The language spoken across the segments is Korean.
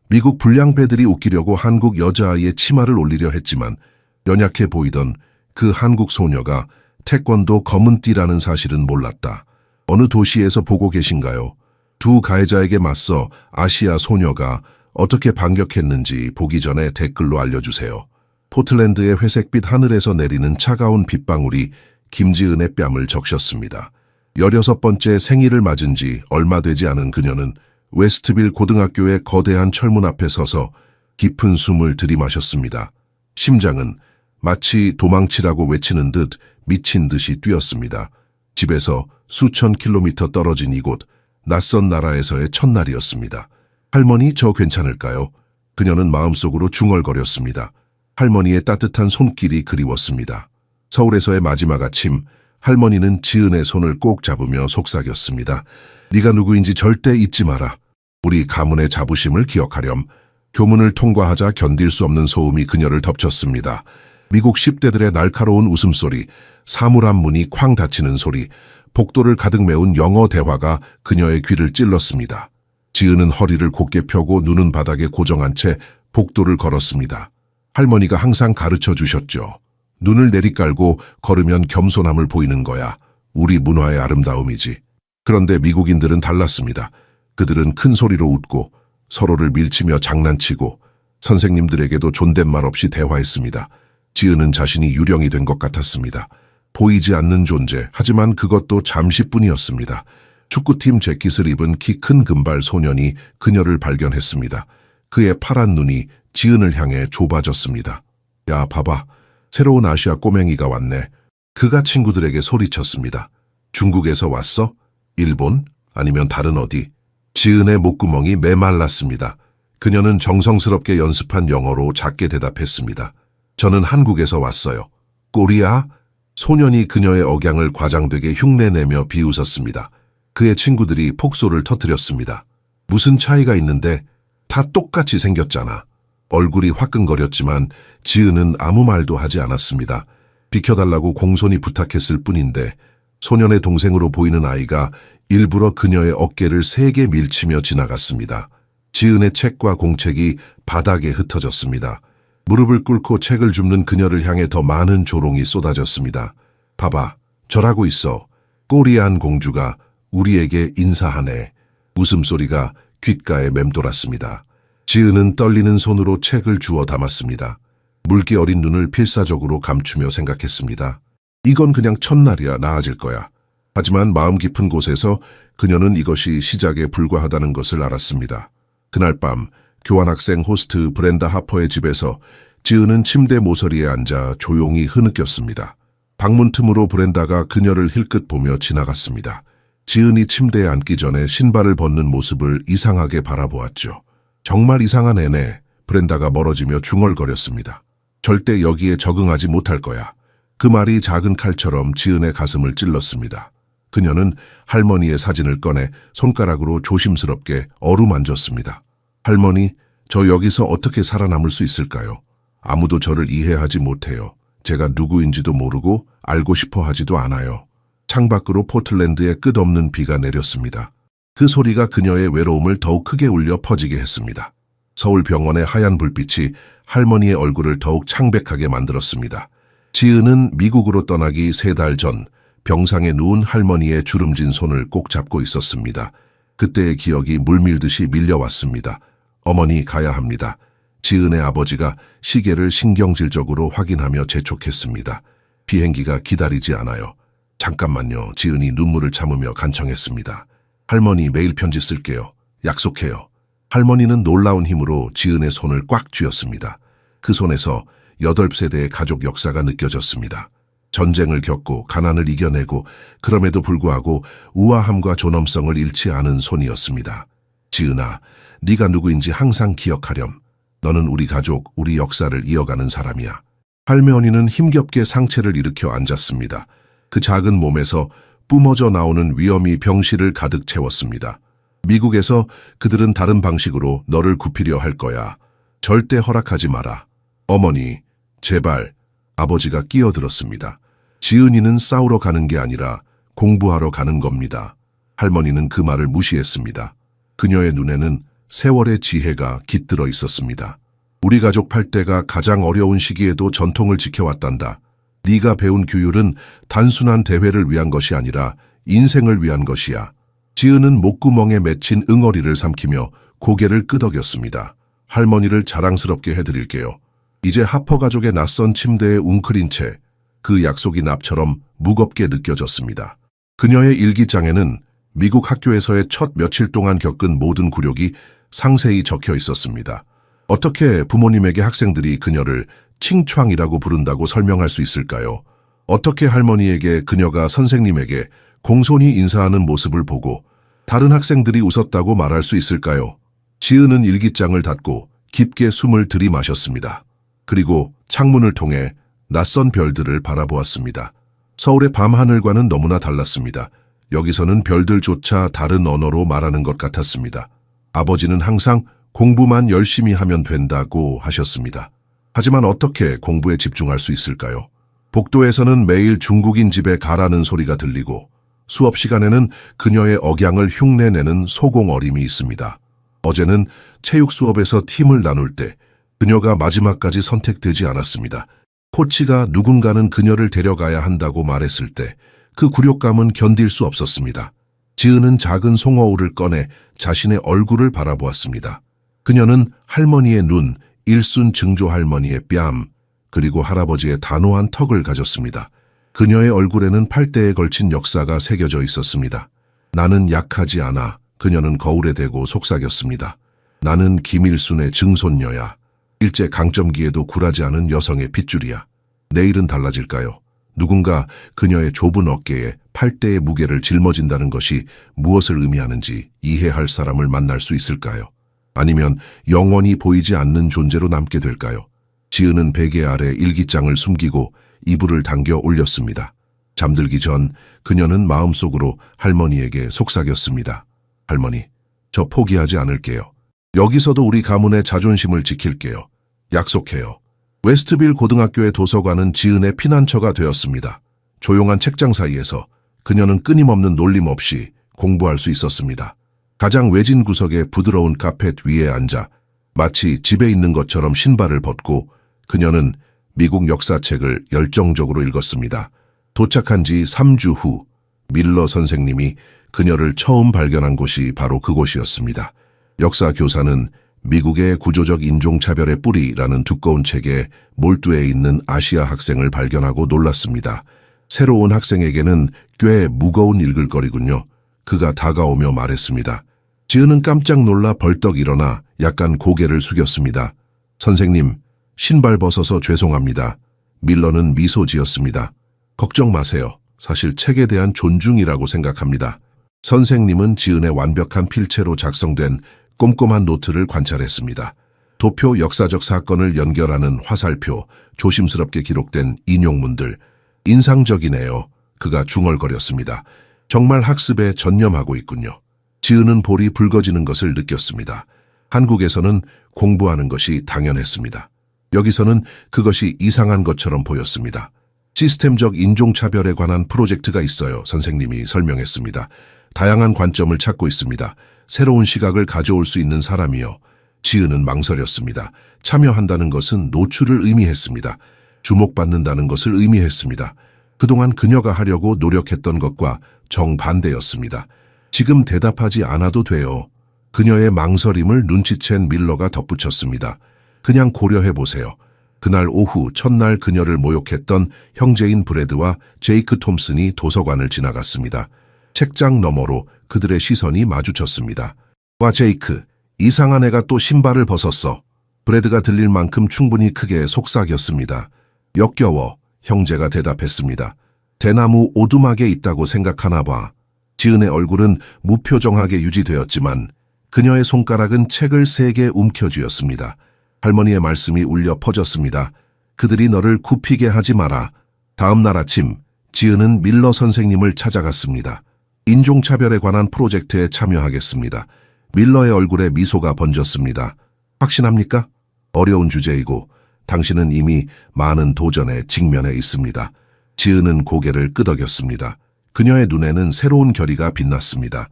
미국 불량배들이 웃기려고 한국 여자아이의 치마를 올리려 했지만 연약해 보이던 그 한국 소녀가 태권도 검은띠라는 사실은 몰랐다. 어느 도시에서 보고 계신가요? 두 가해자에게 맞서 아시아 소녀가 어떻게 반격했는지 보기 전에 댓글로 알려주세요. 포틀랜드의 회색빛 하늘에서 내리는 차가운 빗방울이 김지은의 뺨을 적셨습니다. 16번째 생일을 맞은 지 얼마 되지 않은 그녀는 웨스트빌 고등학교의 거대한 철문 앞에 서서 깊은 숨을 들이마셨습니다. 심장은 마치 도망치라고 외치는 듯 미친 듯이 뛰었습니다. 집에서 수천 킬로미터 떨어진 이곳, 낯선 나라에서의 첫날이었습니다. 할머니, 저 괜찮을까요? 그녀는 마음속으로 중얼거렸습니다. 할머니의 따뜻한 손길이 그리웠습니다. 서울에서의 마지막 아침, 할머니는 지은의 손을 꼭 잡으며 속삭였습니다. 네가 누구인지 절대 잊지 마라. 우리 가문의 자부심을 기억하렴. 교문을 통과하자 견딜 수 없는 소음이 그녀를 덮쳤습니다. 미국 10대들의 날카로운 웃음소리, 사물함 문이 쾅 닫히는 소리, 복도를 가득 메운 영어 대화가 그녀의 귀를 찔렀습니다. 지은은 허리를 곧게 펴고 눈은 바닥에 고정한 채 복도를 걸었습니다. 할머니가 항상 가르쳐 주셨죠. 눈을 내리깔고 걸으면 겸손함을 보이는 거야. 우리 문화의 아름다움이지. 그런데 미국인들은 달랐습니다. 그들은 큰 소리로 웃고 서로를 밀치며 장난치고 선생님들에게도 존댓말 없이 대화했습니다. 지은은 자신이 유령이 된 것 같았습니다. 보이지 않는 존재, 하지만 그것도 잠시뿐이었습니다. 축구팀 재킷을 입은 키 큰 금발 소년이 그녀를 발견했습니다. 그의 파란 눈이 지은을 향해 좁아졌습니다. 야, 봐봐. 새로운 아시아 꼬맹이가 왔네. 그가 친구들에게 소리쳤습니다. 중국에서 왔어? 일본? 아니면 다른 어디? 지은의 목구멍이 메말랐습니다. 그녀는 정성스럽게 연습한 영어로 작게 대답했습니다. 저는 한국에서 왔어요. 꼬리야? 소년이 그녀의 억양을 과장되게 흉내내며 비웃었습니다. 그의 친구들이 폭소를 터뜨렸습니다. 무슨 차이가 있는데? 다 똑같이 생겼잖아. 얼굴이 화끈거렸지만 지은은 아무 말도 하지 않았습니다. 비켜달라고 공손히 부탁했을 뿐인데 소년의 동생으로 보이는 아이가 일부러 그녀의 어깨를 세게 밀치며 지나갔습니다. 지은의 책과 공책이 바닥에 흩어졌습니다. 무릎을 꿇고 책을 줍는 그녀를 향해 더 많은 조롱이 쏟아졌습니다. 봐봐, 절하고 있어. 꼬리안 공주가 우리에게 인사하네. 웃음소리가 귓가에 맴돌았습니다. 지은은 떨리는 손으로 책을 주워 담았습니다. 물기 어린 눈을 필사적으로 감추며 생각했습니다. 이건 그냥 첫날이야. 나아질 거야. 하지만 마음 깊은 곳에서 그녀는 이것이 시작에 불과하다는 것을 알았습니다. 그날 밤 교환학생 호스트 브렌다 하퍼의 집에서 지은은 침대 모서리에 앉아 조용히 흐느꼈습니다. 방문 틈으로 브렌다가 그녀를 힐끗 보며 지나갔습니다. 지은이 침대에 앉기 전에 신발을 벗는 모습을 이상하게 바라보았죠. 정말 이상한 애네. 브렌다가 멀어지며 중얼거렸습니다. 절대 여기에 적응하지 못할 거야. 그 말이 작은 칼처럼 지은의 가슴을 찔렀습니다. 그녀는 할머니의 사진을 꺼내 손가락으로 조심스럽게 어루만졌습니다. 할머니, 저 여기서 어떻게 살아남을 수 있을까요? 아무도 저를 이해하지 못해요. 제가 누구인지도 모르고 알고 싶어 하지도 않아요. 창밖으로 포틀랜드에 끝없는 비가 내렸습니다. 그 소리가 그녀의 외로움을 더욱 크게 울려 퍼지게 했습니다. 서울 병원의 하얀 불빛이 할머니의 얼굴을 더욱 창백하게 만들었습니다. 지은은 미국으로 떠나기 3달 전 병상에 누운 할머니의 주름진 손을 꼭 잡고 있었습니다. 그때의 기억이 물밀듯이 밀려왔습니다. 어머니, 가야 합니다. 지은의 아버지가 시계를 신경질적으로 확인하며 재촉했습니다. 비행기가 기다리지 않아요. 잠깐만요. 지은이 눈물을 참으며 간청했습니다. 할머니, 메일 편지 쓸게요. 약속해요. 할머니는 놀라운 힘으로 지은의 손을 꽉 쥐었습니다. 그 손에서 8세대의 가족 역사가 느껴졌습니다. 전쟁을 겪고 가난을 이겨내고 그럼에도 불구하고 우아함과 존엄성을 잃지 않은 손이었습니다. 지은아, 네가 누구인지 항상 기억하렴. 너는 우리 가족, 우리 역사를 이어가는 사람이야. 할머니는 힘겹게 상체를 일으켜 앉았습니다. 그 작은 몸에서 뿜어져 나오는 위엄이 병실을 가득 채웠습니다. 미국에서 그들은 다른 방식으로 너를 굽히려 할 거야. 절대 허락하지 마라. 어머니, 제발. 아버지가 끼어들었습니다. 지은이는 싸우러 가는 게 아니라 공부하러 가는 겁니다. 할머니는 그 말을 무시했습니다. 그녀의 눈에는 세월의 지혜가 깃들어 있었습니다. 우리 가족 8대가 가장 어려운 시기에도 전통을 지켜왔단다. 네가 배운 규율은 단순한 대회를 위한 것이 아니라 인생을 위한 것이야. 지은은 목구멍에 맺힌 응어리를 삼키며 고개를 끄덕였습니다. 할머니를 자랑스럽게 해드릴게요. 이제 하퍼 가족의 낯선 침대에 웅크린 채 그 약속이 납처럼 무겁게 느껴졌습니다. 그녀의 일기장에는 미국 학교에서의 첫 며칠 동안 겪은 모든 굴욕이 상세히 적혀 있었습니다. 어떻게 부모님에게 학생들이 그녀를 칭촨이라고 부른다고 설명할 수 있을까요? 어떻게 할머니에게 그녀가 선생님에게 공손히 인사하는 모습을 보고 다른 학생들이 웃었다고 말할 수 있을까요? 지은은 일기장을 닫고 깊게 숨을 들이마셨습니다. 그리고 창문을 통해 낯선 별들을 바라보았습니다. 서울의 밤하늘과는 너무나 달랐습니다. 여기서는 별들조차 다른 언어로 말하는 것 같았습니다. 아버지는 항상 공부만 열심히 하면 된다고 하셨습니다. 하지만 어떻게 공부에 집중할 수 있을까요? 복도에서는 매일 중국인 집에 가라는 소리가 들리고 수업 시간에는 그녀의 억양을 흉내내는 소공어림이 있습니다. 어제는 체육 수업에서 팀을 나눌 때 그녀가 마지막까지 선택되지 않았습니다. 코치가 누군가는 그녀를 데려가야 한다고 말했을 때 그 굴욕감은 견딜 수 없었습니다. 지은은 작은 송어울을 꺼내 자신의 얼굴을 바라보았습니다. 그녀는 할머니의 눈, 일순 증조 할머니의 뺨, 그리고 할아버지의 단호한 턱을 가졌습니다. 그녀의 얼굴에는 8대에 걸친 역사가 새겨져 있었습니다. 나는 약하지 않아. 그녀는 거울에 대고 속삭였습니다. 나는 김일순의 증손녀야. 일제 강점기에도 굴하지 않은 여성의 핏줄이야. 내일은 달라질까요? 누군가 그녀의 좁은 어깨에 8대의 무게를 짊어진다는 것이 무엇을 의미하는지 이해할 사람을 만날 수 있을까요? 아니면 영원히 보이지 않는 존재로 남게 될까요? 지은은 베개 아래 일기장을 숨기고 이불을 당겨 올렸습니다. 잠들기 전 그녀는 마음속으로 할머니에게 속삭였습니다. 할머니, 저 포기하지 않을게요. 여기서도 우리 가문의 자존심을 지킬게요. 약속해요. 웨스트빌 고등학교의 도서관은 지은의 피난처가 되었습니다. 조용한 책장 사이에서 그녀는 끊임없는 놀림 없이 공부할 수 있었습니다. 가장 외진 구석의 부드러운 카펫 위에 앉아 마치 집에 있는 것처럼 신발을 벗고 그녀는 미국 역사책을 열정적으로 읽었습니다. 도착한 지 3주 후 밀러 선생님이 그녀를 처음 발견한 곳이 바로 그곳이었습니다. 역사 교사는 미국의 구조적 인종차별의 뿌리라는 두꺼운 책에 몰두해 있는 아시아 학생을 발견하고 놀랐습니다. 새로운 학생에게는 꽤 무거운 읽을거리군요. 그가 다가오며 말했습니다. 지은은 깜짝 놀라 벌떡 일어나 약간 고개를 숙였습니다. 선생님, 신발 벗어서 죄송합니다. 밀러는 미소 지었습니다. 걱정 마세요. 사실 책에 대한 존중이라고 생각합니다. 선생님은 지은의 완벽한 필체로 작성된 꼼꼼한 노트를 관찰했습니다. 도표 역사적 사건을 연결하는 화살표, 조심스럽게 기록된 인용문들. 인상적이네요. 그가 중얼거렸습니다. 정말 학습에 전념하고 있군요. 지은은 볼이 붉어지는 것을 느꼈습니다. 한국에서는 공부하는 것이 당연했습니다. 여기서는 그것이 이상한 것처럼 보였습니다. 시스템적 인종차별에 관한 프로젝트가 있어요. 선생님이 설명했습니다. 다양한 관점을 찾고 있습니다. 새로운 시각을 가져올 수 있는 사람이요. 지은은 망설였습니다. 참여한다는 것은 노출을 의미했습니다. 주목받는다는 것을 의미했습니다. 그동안 그녀가 하려고 노력했던 것과 정반대였습니다. 지금 대답하지 않아도 돼요. 그녀의 망설임을 눈치챈 밀러가 덧붙였습니다. 그냥 고려해보세요. 그날 오후 첫날 그녀를 모욕했던 형제인 브래드와 제이크 톰슨이 도서관을 지나갔습니다. 책장 너머로 그들의 시선이 마주쳤습니다. 와 제이크, 이상한 애가 또 신발을 벗었어. 브래드가 들릴 만큼 충분히 크게 속삭였습니다. 역겨워, 형제가 대답했습니다. 대나무 오두막에 있다고 생각하나 봐. 지은의 얼굴은 무표정하게 유지되었지만 그녀의 손가락은 책을 3개 움켜쥐었습니다. 할머니의 말씀이 울려 퍼졌습니다. 그들이 너를 굽히게 하지 마라. 다음 날 아침, 지은은 밀러 선생님을 찾아갔습니다. 인종차별에 관한 프로젝트에 참여하겠습니다. 밀러의 얼굴에 미소가 번졌습니다. 확신합니까? 어려운 주제이고 당신은 이미 많은 도전에 직면해 있습니다. 지은은 고개를 끄덕였습니다. 그녀의 눈에는 새로운 결의가 빛났습니다.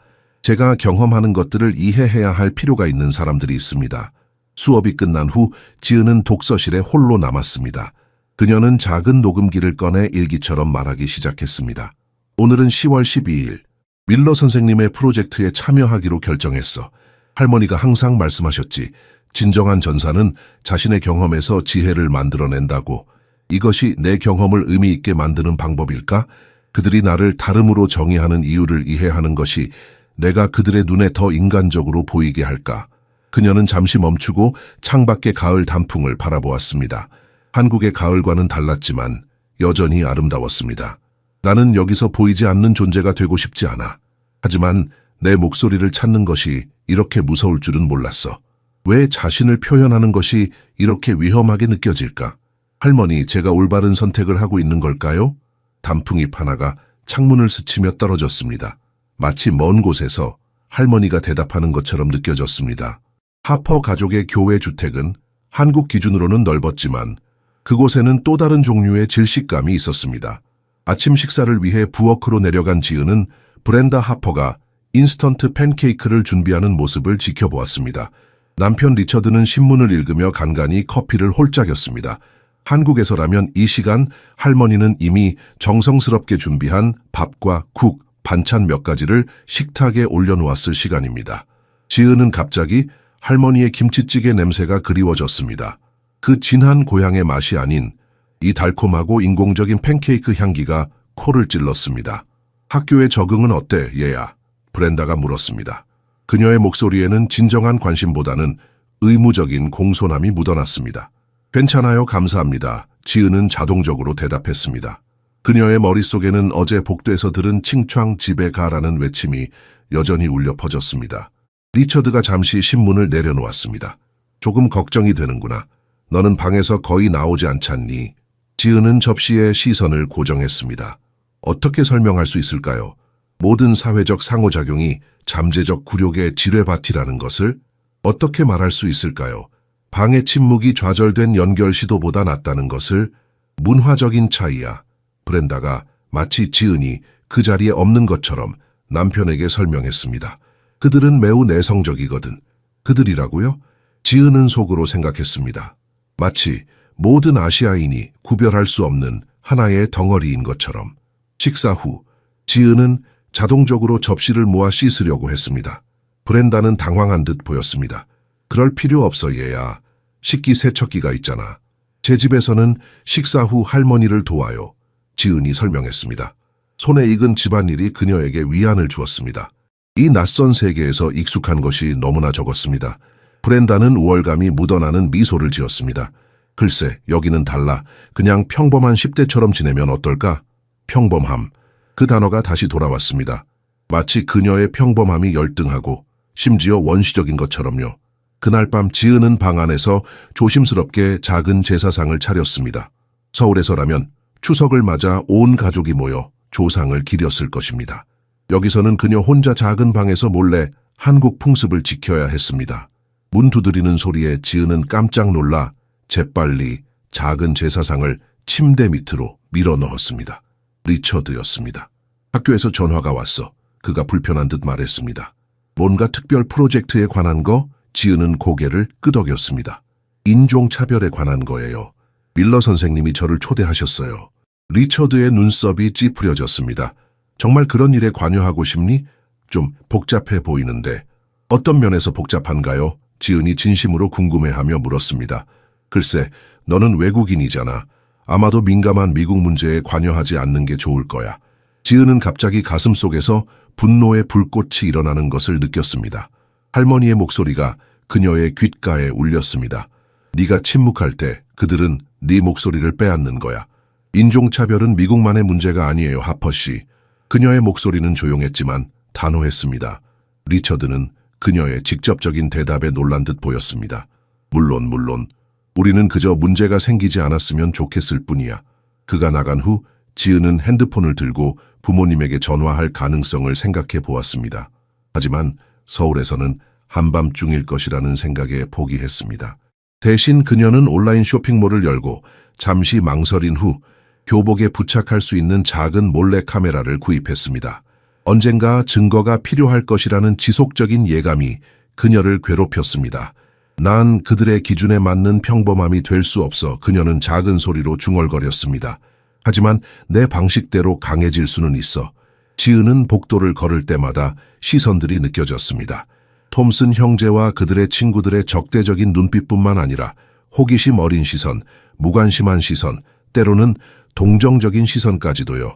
제가 경험하는 것들을 이해해야 할 필요가 있는 사람들이 있습니다. 수업이 끝난 후 지은은 독서실에 홀로 남았습니다. 그녀는 작은 녹음기를 꺼내 일기처럼 말하기 시작했습니다. 오늘은 10월 12일. 밀러 선생님의 프로젝트에 참여하기로 결정했어. 할머니가 항상 말씀하셨지. 진정한 전사는 자신의 경험에서 지혜를 만들어낸다고. 이것이 내 경험을 의미 있게 만드는 방법일까? 그들이 나를 다름으로 정의하는 이유를 이해하는 것이 내가 그들의 눈에 더 인간적으로 보이게 할까? 그녀는 잠시 멈추고 창밖의 가을 단풍을 바라보았습니다. 한국의 가을과는 달랐지만 여전히 아름다웠습니다. 나는 여기서 보이지 않는 존재가 되고 싶지 않아. 하지만 내 목소리를 찾는 것이 이렇게 무서울 줄은 몰랐어. 왜 자신을 표현하는 것이 이렇게 위험하게 느껴질까? 할머니, 제가 올바른 선택을 하고 있는 걸까요? 단풍잎 하나가 창문을 스치며 떨어졌습니다. 마치 먼 곳에서 할머니가 대답하는 것처럼 느껴졌습니다. 하퍼 가족의 교회 주택은 한국 기준으로는 넓었지만 그곳에는 또 다른 종류의 질식감이 있었습니다. 아침 식사를 위해 부엌으로 내려간 지은은 브렌다 하퍼가 인스턴트 팬케이크를 준비하는 모습을 지켜보았습니다. 남편 리처드는 신문을 읽으며 간간히 커피를 홀짝였습니다. 한국에서라면 이 시간 할머니는 이미 정성스럽게 준비한 밥과 국, 반찬 몇 가지를 식탁에 올려놓았을 시간입니다. 지은은 갑자기 할머니의 김치찌개 냄새가 그리워졌습니다. 그 진한 고향의 맛이 아닌 이 달콤하고 인공적인 팬케이크 향기가 코를 찔렀습니다. 학교의 적응은 어때, 얘야? 브렌다가 물었습니다. 그녀의 목소리에는 진정한 관심보다는 의무적인 공손함이 묻어났습니다. 괜찮아요, 감사합니다. 지은은 자동적으로 대답했습니다. 그녀의 머릿속에는 어제 복도에서 들은 칭창 집에 가라는 외침이 여전히 울려 퍼졌습니다. 리처드가 잠시 신문을 내려놓았습니다. 조금 걱정이 되는구나. 너는 방에서 거의 나오지 않잖니? 지은은 접시에 시선을 고정했습니다. 어떻게 설명할 수 있을까요? 모든 사회적 상호작용이 잠재적 굴욕의 지뢰밭이라는 것을 어떻게 말할 수 있을까요? 방의 침묵이 좌절된 연결 시도보다 낫다는 것을 문화적인 차이야. 브렌다가 마치 지은이 그 자리에 없는 것처럼 남편에게 설명했습니다. 그들은 매우 내성적이거든. 그들이라고요? 지은은 속으로 생각했습니다. 마치 모든 아시아인이 구별할 수 없는 하나의 덩어리인 것처럼. 식사 후 지은은 자동적으로 접시를 모아 씻으려고 했습니다. 브렌다는 당황한 듯 보였습니다. 그럴 필요 없어, 얘야. 식기세척기가 있잖아. 제 집에서는 식사 후 할머니를 도와요. 지은이 설명했습니다. 손에 익은 집안일이 그녀에게 위안을 주었습니다. 이 낯선 세계에서 익숙한 것이 너무나 적었습니다. 브렌다는 우월감이 묻어나는 미소를 지었습니다. 글쎄, 여기는 달라. 그냥 평범한 10대처럼 지내면 어떨까? 평범함. 그 단어가 다시 돌아왔습니다. 마치 그녀의 평범함이 열등하고 심지어 원시적인 것처럼요. 그날 밤 지은은 방 안에서 조심스럽게 작은 제사상을 차렸습니다. 서울에서라면 추석을 맞아 온 가족이 모여 조상을 기렸을 것입니다. 여기서는 그녀 혼자 작은 방에서 몰래 한국 풍습을 지켜야 했습니다. 문 두드리는 소리에 지은은 깜짝 놀라 재빨리 작은 제사상을 침대 밑으로 밀어 넣었습니다. 리처드였습니다. 학교에서 전화가 왔어. 그가 불편한 듯 말했습니다. 뭔가 특별 프로젝트에 관한 거? 지은은 고개를 끄덕였습니다. 인종차별에 관한 거예요. 밀러 선생님이 저를 초대하셨어요. 리처드의 눈썹이 찌푸려졌습니다. 정말 그런 일에 관여하고 싶니? 좀 복잡해 보이는데. 어떤 면에서 복잡한가요? 지은이 진심으로 궁금해하며 물었습니다. 글쎄, 너는 외국인이잖아. 아마도 민감한 미국 문제에 관여하지 않는 게 좋을 거야. 지은은 갑자기 가슴속에서 분노의 불꽃이 일어나는 것을 느꼈습니다. 할머니의 목소리가 그녀의 귓가에 울렸습니다. 네가 침묵할 때 그들은 네 목소리를 빼앗는 거야. 인종차별은 미국만의 문제가 아니에요, 하퍼 씨. 그녀의 목소리는 조용했지만 단호했습니다. 리처드는 그녀의 직접적인 대답에 놀란 듯 보였습니다. 물론 우리는 그저 문제가 생기지 않았으면 좋겠을 뿐이야. 그가 나간 후 지은은 핸드폰을 들고 부모님에게 전화할 가능성을 생각해 보았습니다. 하지만 서울에서는 한밤중일 것이라는 생각에 포기했습니다. 대신 그녀는 온라인 쇼핑몰을 열고 잠시 망설인 후 교복에 부착할 수 있는 작은 몰래 카메라를 구입했습니다. 언젠가 증거가 필요할 것이라는 지속적인 예감이 그녀를 괴롭혔습니다. 난 그들의 기준에 맞는 평범함이 될 수 없어 그녀는 작은 소리로 중얼거렸습니다. 하지만 내 방식대로 강해질 수는 있어. 지은은 복도를 걸을 때마다 시선들이 느껴졌습니다. 톰슨 형제와 그들의 친구들의 적대적인 눈빛뿐만 아니라 호기심 어린 시선, 무관심한 시선, 때로는 동정적인 시선까지도요.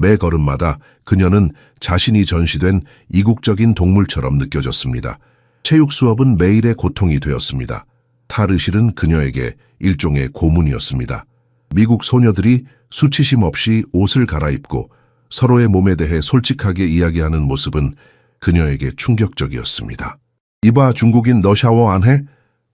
매 걸음마다 그녀는 자신이 전시된 이국적인 동물처럼 느껴졌습니다. 체육 수업은 매일의 고통이 되었습니다. 탈의실은 그녀에게 일종의 고문이었습니다. 미국 소녀들이 수치심 없이 옷을 갈아입고 서로의 몸에 대해 솔직하게 이야기하는 모습은 그녀에게 충격적이었습니다. 이봐, 중국인 너 샤워 안 해?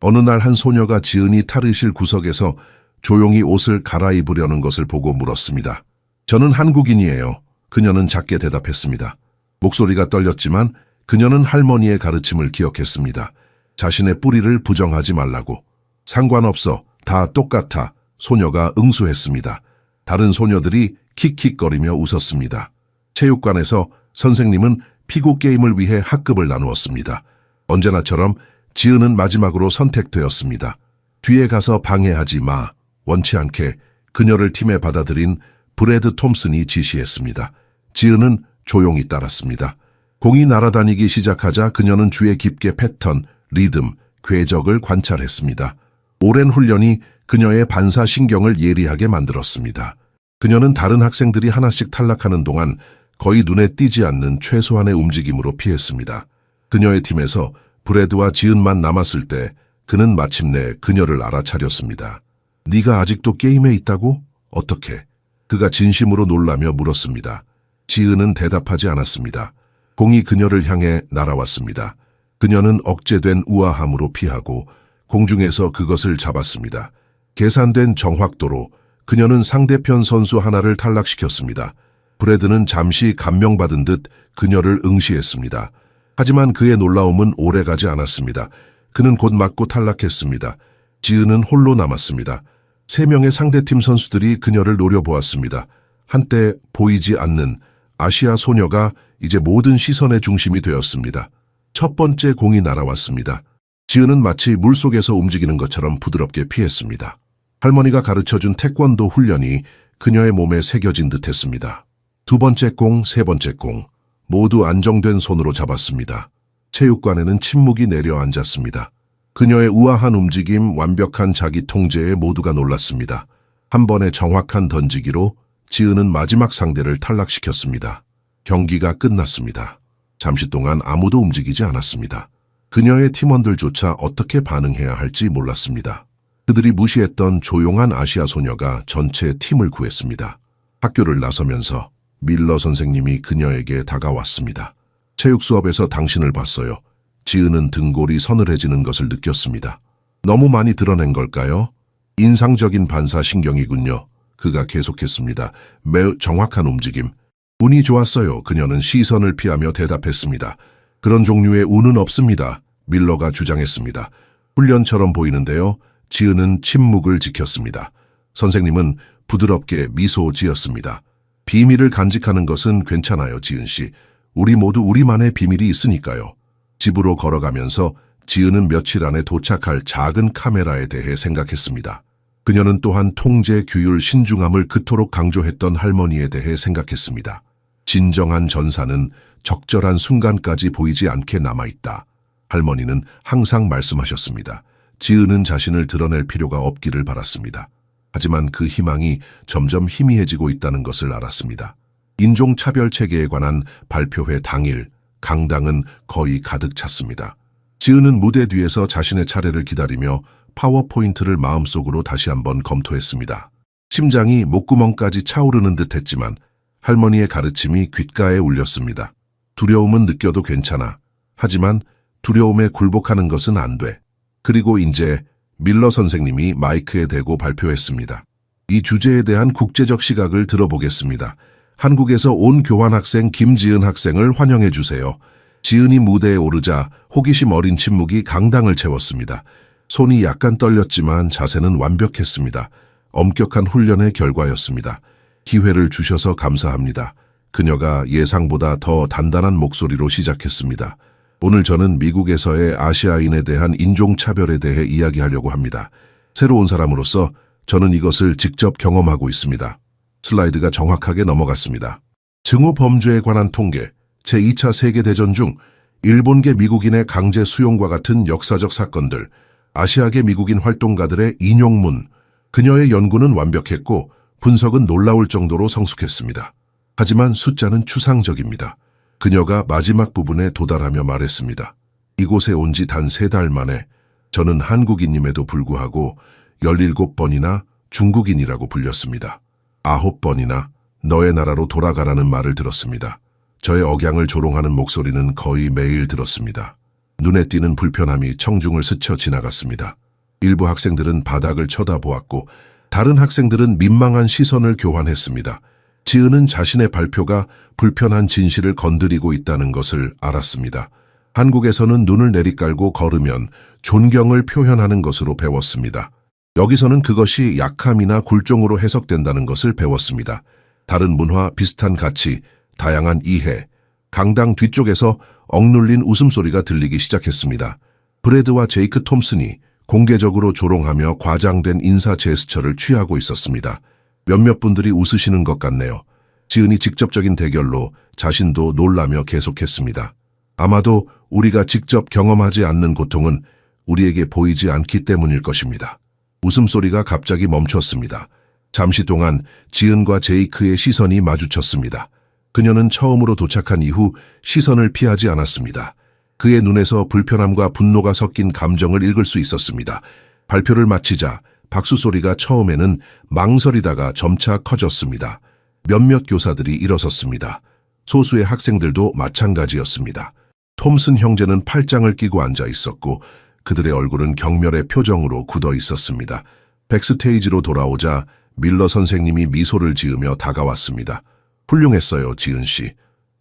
어느 날 한 소녀가 지은이 탈의실 구석에서 조용히 옷을 갈아입으려는 것을 보고 물었습니다. 저는 한국인이에요. 그녀는 작게 대답했습니다. 목소리가 떨렸지만 그녀는 할머니의 가르침을 기억했습니다. 자신의 뿌리를 부정하지 말라고. 상관없어. 다 똑같아. 소녀가 응수했습니다. 다른 소녀들이 킥킥거리며 웃었습니다. 체육관에서 선생님은 피구 게임을 위해 학급을 나누었습니다. 언제나처럼 지은은 마지막으로 선택되었습니다. 뒤에 가서 방해하지 마. 원치 않게 그녀를 팀에 받아들인 브래드 톰슨이 지시했습니다. 지은은 조용히 따랐습니다. 공이 날아다니기 시작하자 그녀는 주의 깊게 패턴, 리듬, 궤적을 관찰했습니다. 오랜 훈련이 그녀의 반사신경을 예리하게 만들었습니다. 그녀는 다른 학생들이 하나씩 탈락하는 동안 거의 눈에 띄지 않는 최소한의 움직임으로 피했습니다. 그녀의 팀에서 브래드와 지은만 남았을 때 그는 마침내 그녀를 알아차렸습니다. 네가 아직도 게임에 있다고? 어떻게? 그가 진심으로 놀라며 물었습니다. 지은은 대답하지 않았습니다. 공이 그녀를 향해 날아왔습니다. 그녀는 억제된 우아함으로 피하고 공중에서 그것을 잡았습니다. 계산된 정확도로 그녀는 상대편 선수 하나를 탈락시켰습니다. 브래드는 잠시 감명받은 듯 그녀를 응시했습니다. 하지만 그의 놀라움은 오래가지 않았습니다. 그는 곧 맞고 탈락했습니다. 지은은 홀로 남았습니다. 3명의 상대팀 선수들이 그녀를 노려보았습니다. 한때 보이지 않는 아시아 소녀가 이제 모든 시선의 중심이 되었습니다. 첫 번째 공이 날아왔습니다. 지은은 마치 물속에서 움직이는 것처럼 부드럽게 피했습니다. 할머니가 가르쳐준 태권도 훈련이 그녀의 몸에 새겨진 듯했습니다. 두 번째 공, 세 번째 공, 모두 안정된 손으로 잡았습니다. 체육관에는 침묵이 내려앉았습니다. 그녀의 우아한 움직임, 완벽한 자기 통제에 모두가 놀랐습니다. 한 번의 정확한 던지기로 지은은 마지막 상대를 탈락시켰습니다. 경기가 끝났습니다. 잠시 동안 아무도 움직이지 않았습니다. 그녀의 팀원들조차 어떻게 반응해야 할지 몰랐습니다. 그들이 무시했던 조용한 아시아 소녀가 전체 팀을 구했습니다. 학교를 나서면서 밀러 선생님이 그녀에게 다가왔습니다. 체육 수업에서 당신을 봤어요. 지은은 등골이 서늘해지는 것을 느꼈습니다. 너무 많이 드러낸 걸까요? 인상적인 반사신경이군요. 그가 계속했습니다. 매우 정확한 움직임. 운이 좋았어요. 그녀는 시선을 피하며 대답했습니다. 그런 종류의 운은 없습니다. 밀러가 주장했습니다. 훈련처럼 보이는데요. 지은은 침묵을 지켰습니다. 선생님은 부드럽게 미소 지었습니다. 비밀을 간직하는 것은 괜찮아요, 지은 씨. 우리 모두 우리만의 비밀이 있으니까요. 집으로 걸어가면서 지은은 며칠 안에 도착할 작은 카메라에 대해 생각했습니다. 그녀는 또한 통제, 규율, 신중함을 그토록 강조했던 할머니에 대해 생각했습니다. 진정한 전사는 적절한 순간까지 보이지 않게 남아있다. 할머니는 항상 말씀하셨습니다. 지은은 자신을 드러낼 필요가 없기를 바랐습니다. 하지만 그 희망이 점점 희미해지고 있다는 것을 알았습니다. 인종차별 체계에 관한 발표회 당일, 강당은 거의 가득 찼습니다. 지은은 무대 뒤에서 자신의 차례를 기다리며 파워포인트를 마음속으로 다시 한번 검토했습니다. 심장이 목구멍까지 차오르는 듯했지만 할머니의 가르침이 귓가에 울렸습니다. 두려움은 느껴도 괜찮아. 하지만 두려움에 굴복하는 것은 안 돼. 그리고 이제 밀러 선생님이 마이크에 대고 발표했습니다. 이 주제에 대한 국제적 시각을 들어보겠습니다. 한국에서 온 교환학생 김지은 학생을 환영해 주세요. 지은이 무대에 오르자 호기심 어린 침묵이 강당을 채웠습니다. 손이 약간 떨렸지만 자세는 완벽했습니다. 엄격한 훈련의 결과였습니다. 기회를 주셔서 감사합니다. 그녀가 예상보다 더 단단한 목소리로 시작했습니다. 오늘 저는 미국에서의 아시아인에 대한 인종차별에 대해 이야기하려고 합니다. 새로운 사람으로서 저는 이것을 직접 경험하고 있습니다. 슬라이드가 정확하게 넘어갔습니다. 증오 범죄에 관한 통계, 제2차 세계대전 중 일본계 미국인의 강제 수용과 같은 역사적 사건들, 아시아계 미국인 활동가들의 인용문, 그녀의 연구는 완벽했고 분석은 놀라울 정도로 성숙했습니다. 하지만 숫자는 추상적입니다. 그녀가 마지막 부분에 도달하며 말했습니다. 이곳에 온 지 단 3달 만에 저는 한국인임에도 불구하고 17번이나 중국인이라고 불렸습니다. 9번이나 너의 나라로 돌아가라는 말을 들었습니다. 저의 억양을 조롱하는 목소리는 거의 매일 들었습니다. 눈에 띄는 불편함이 청중을 스쳐 지나갔습니다. 일부 학생들은 바닥을 쳐다보았고 다른 학생들은 민망한 시선을 교환했습니다. 지은은 자신의 발표가 불편한 진실을 건드리고 있다는 것을 알았습니다. 한국에서는 눈을 내리깔고 걸으면 존경을 표현하는 것으로 배웠습니다. 여기서는 그것이 약함이나 굴종으로 해석된다는 것을 배웠습니다. 다른 문화, 비슷한 가치, 다양한 이해, 강당 뒤쪽에서 억눌린 웃음소리가 들리기 시작했습니다. 브래드와 제이크 톰슨이 공개적으로 조롱하며 과장된 인사 제스처를 취하고 있었습니다. 몇몇 분들이 웃으시는 것 같네요. 지은이 직접적인 대결로 자신도 놀라며 계속했습니다. 아마도 우리가 직접 경험하지 않는 고통은 우리에게 보이지 않기 때문일 것입니다. 웃음소리가 갑자기 멈췄습니다. 잠시 동안 지은과 제이크의 시선이 마주쳤습니다. 그녀는 처음으로 도착한 이후 시선을 피하지 않았습니다. 그의 눈에서 불편함과 분노가 섞인 감정을 읽을 수 있었습니다. 발표를 마치자 박수 소리가 처음에는 망설이다가 점차 커졌습니다. 몇몇 교사들이 일어섰습니다. 소수의 학생들도 마찬가지였습니다. 톰슨 형제는 팔짱을 끼고 앉아 있었고 그들의 얼굴은 경멸의 표정으로 굳어 있었습니다. 백스테이지로 돌아오자 밀러 선생님이 미소를 지으며 다가왔습니다. 훌륭했어요, 지은 씨.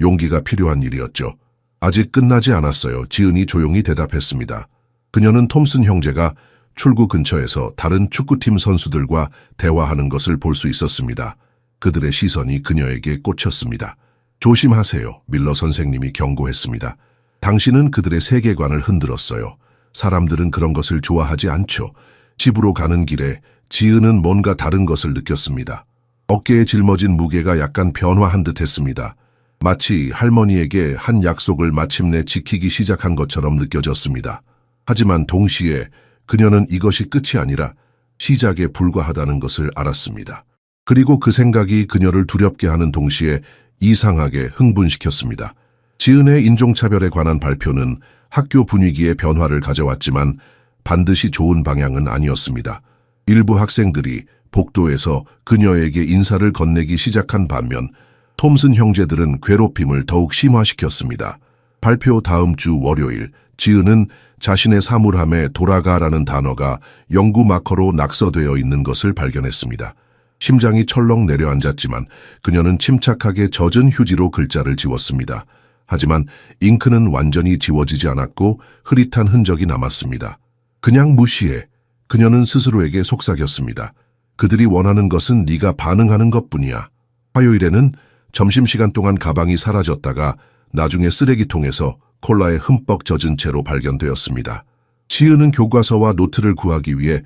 용기가 필요한 일이었죠. 아직 끝나지 않았어요. 지은이 조용히 대답했습니다. 그녀는 톰슨 형제가 출구 근처에서 다른 축구팀 선수들과 대화하는 것을 볼 수 있었습니다. 그들의 시선이 그녀에게 꽂혔습니다. 조심하세요, 밀러 선생님이 경고했습니다. 당신은 그들의 세계관을 흔들었어요. 사람들은 그런 것을 좋아하지 않죠. 집으로 가는 길에 지은은 뭔가 다른 것을 느꼈습니다. 어깨에 짊어진 무게가 약간 변화한 듯 했습니다. 마치 할머니에게 한 약속을 마침내 지키기 시작한 것처럼 느껴졌습니다. 하지만 동시에 그녀는 이것이 끝이 아니라 시작에 불과하다는 것을 알았습니다. 그리고 그 생각이 그녀를 두렵게 하는 동시에 이상하게 흥분시켰습니다. 지은의 인종차별에 관한 발표는 학교 분위기에 변화를 가져왔지만 반드시 좋은 방향은 아니었습니다. 일부 학생들이 복도에서 그녀에게 인사를 건네기 시작한 반면 톰슨 형제들은 괴롭힘을 더욱 심화시켰습니다. 발표 다음 주 월요일, 지은은 자신의 사물함에 돌아가라는 단어가 영구 마커로 낙서되어 있는 것을 발견했습니다. 심장이 철렁 내려앉았지만 그녀는 침착하게 젖은 휴지로 글자를 지웠습니다. 하지만 잉크는 완전히 지워지지 않았고 흐릿한 흔적이 남았습니다. 그냥 무시해. 그녀는 스스로에게 속삭였습니다. 그들이 원하는 것은 네가 반응하는 것뿐이야. 화요일에는 점심시간 동안 가방이 사라졌다가 나중에 쓰레기통에서 콜라에 흠뻑 젖은 채로 발견되었습니다. 지은은 교과서와 노트를 구하기 위해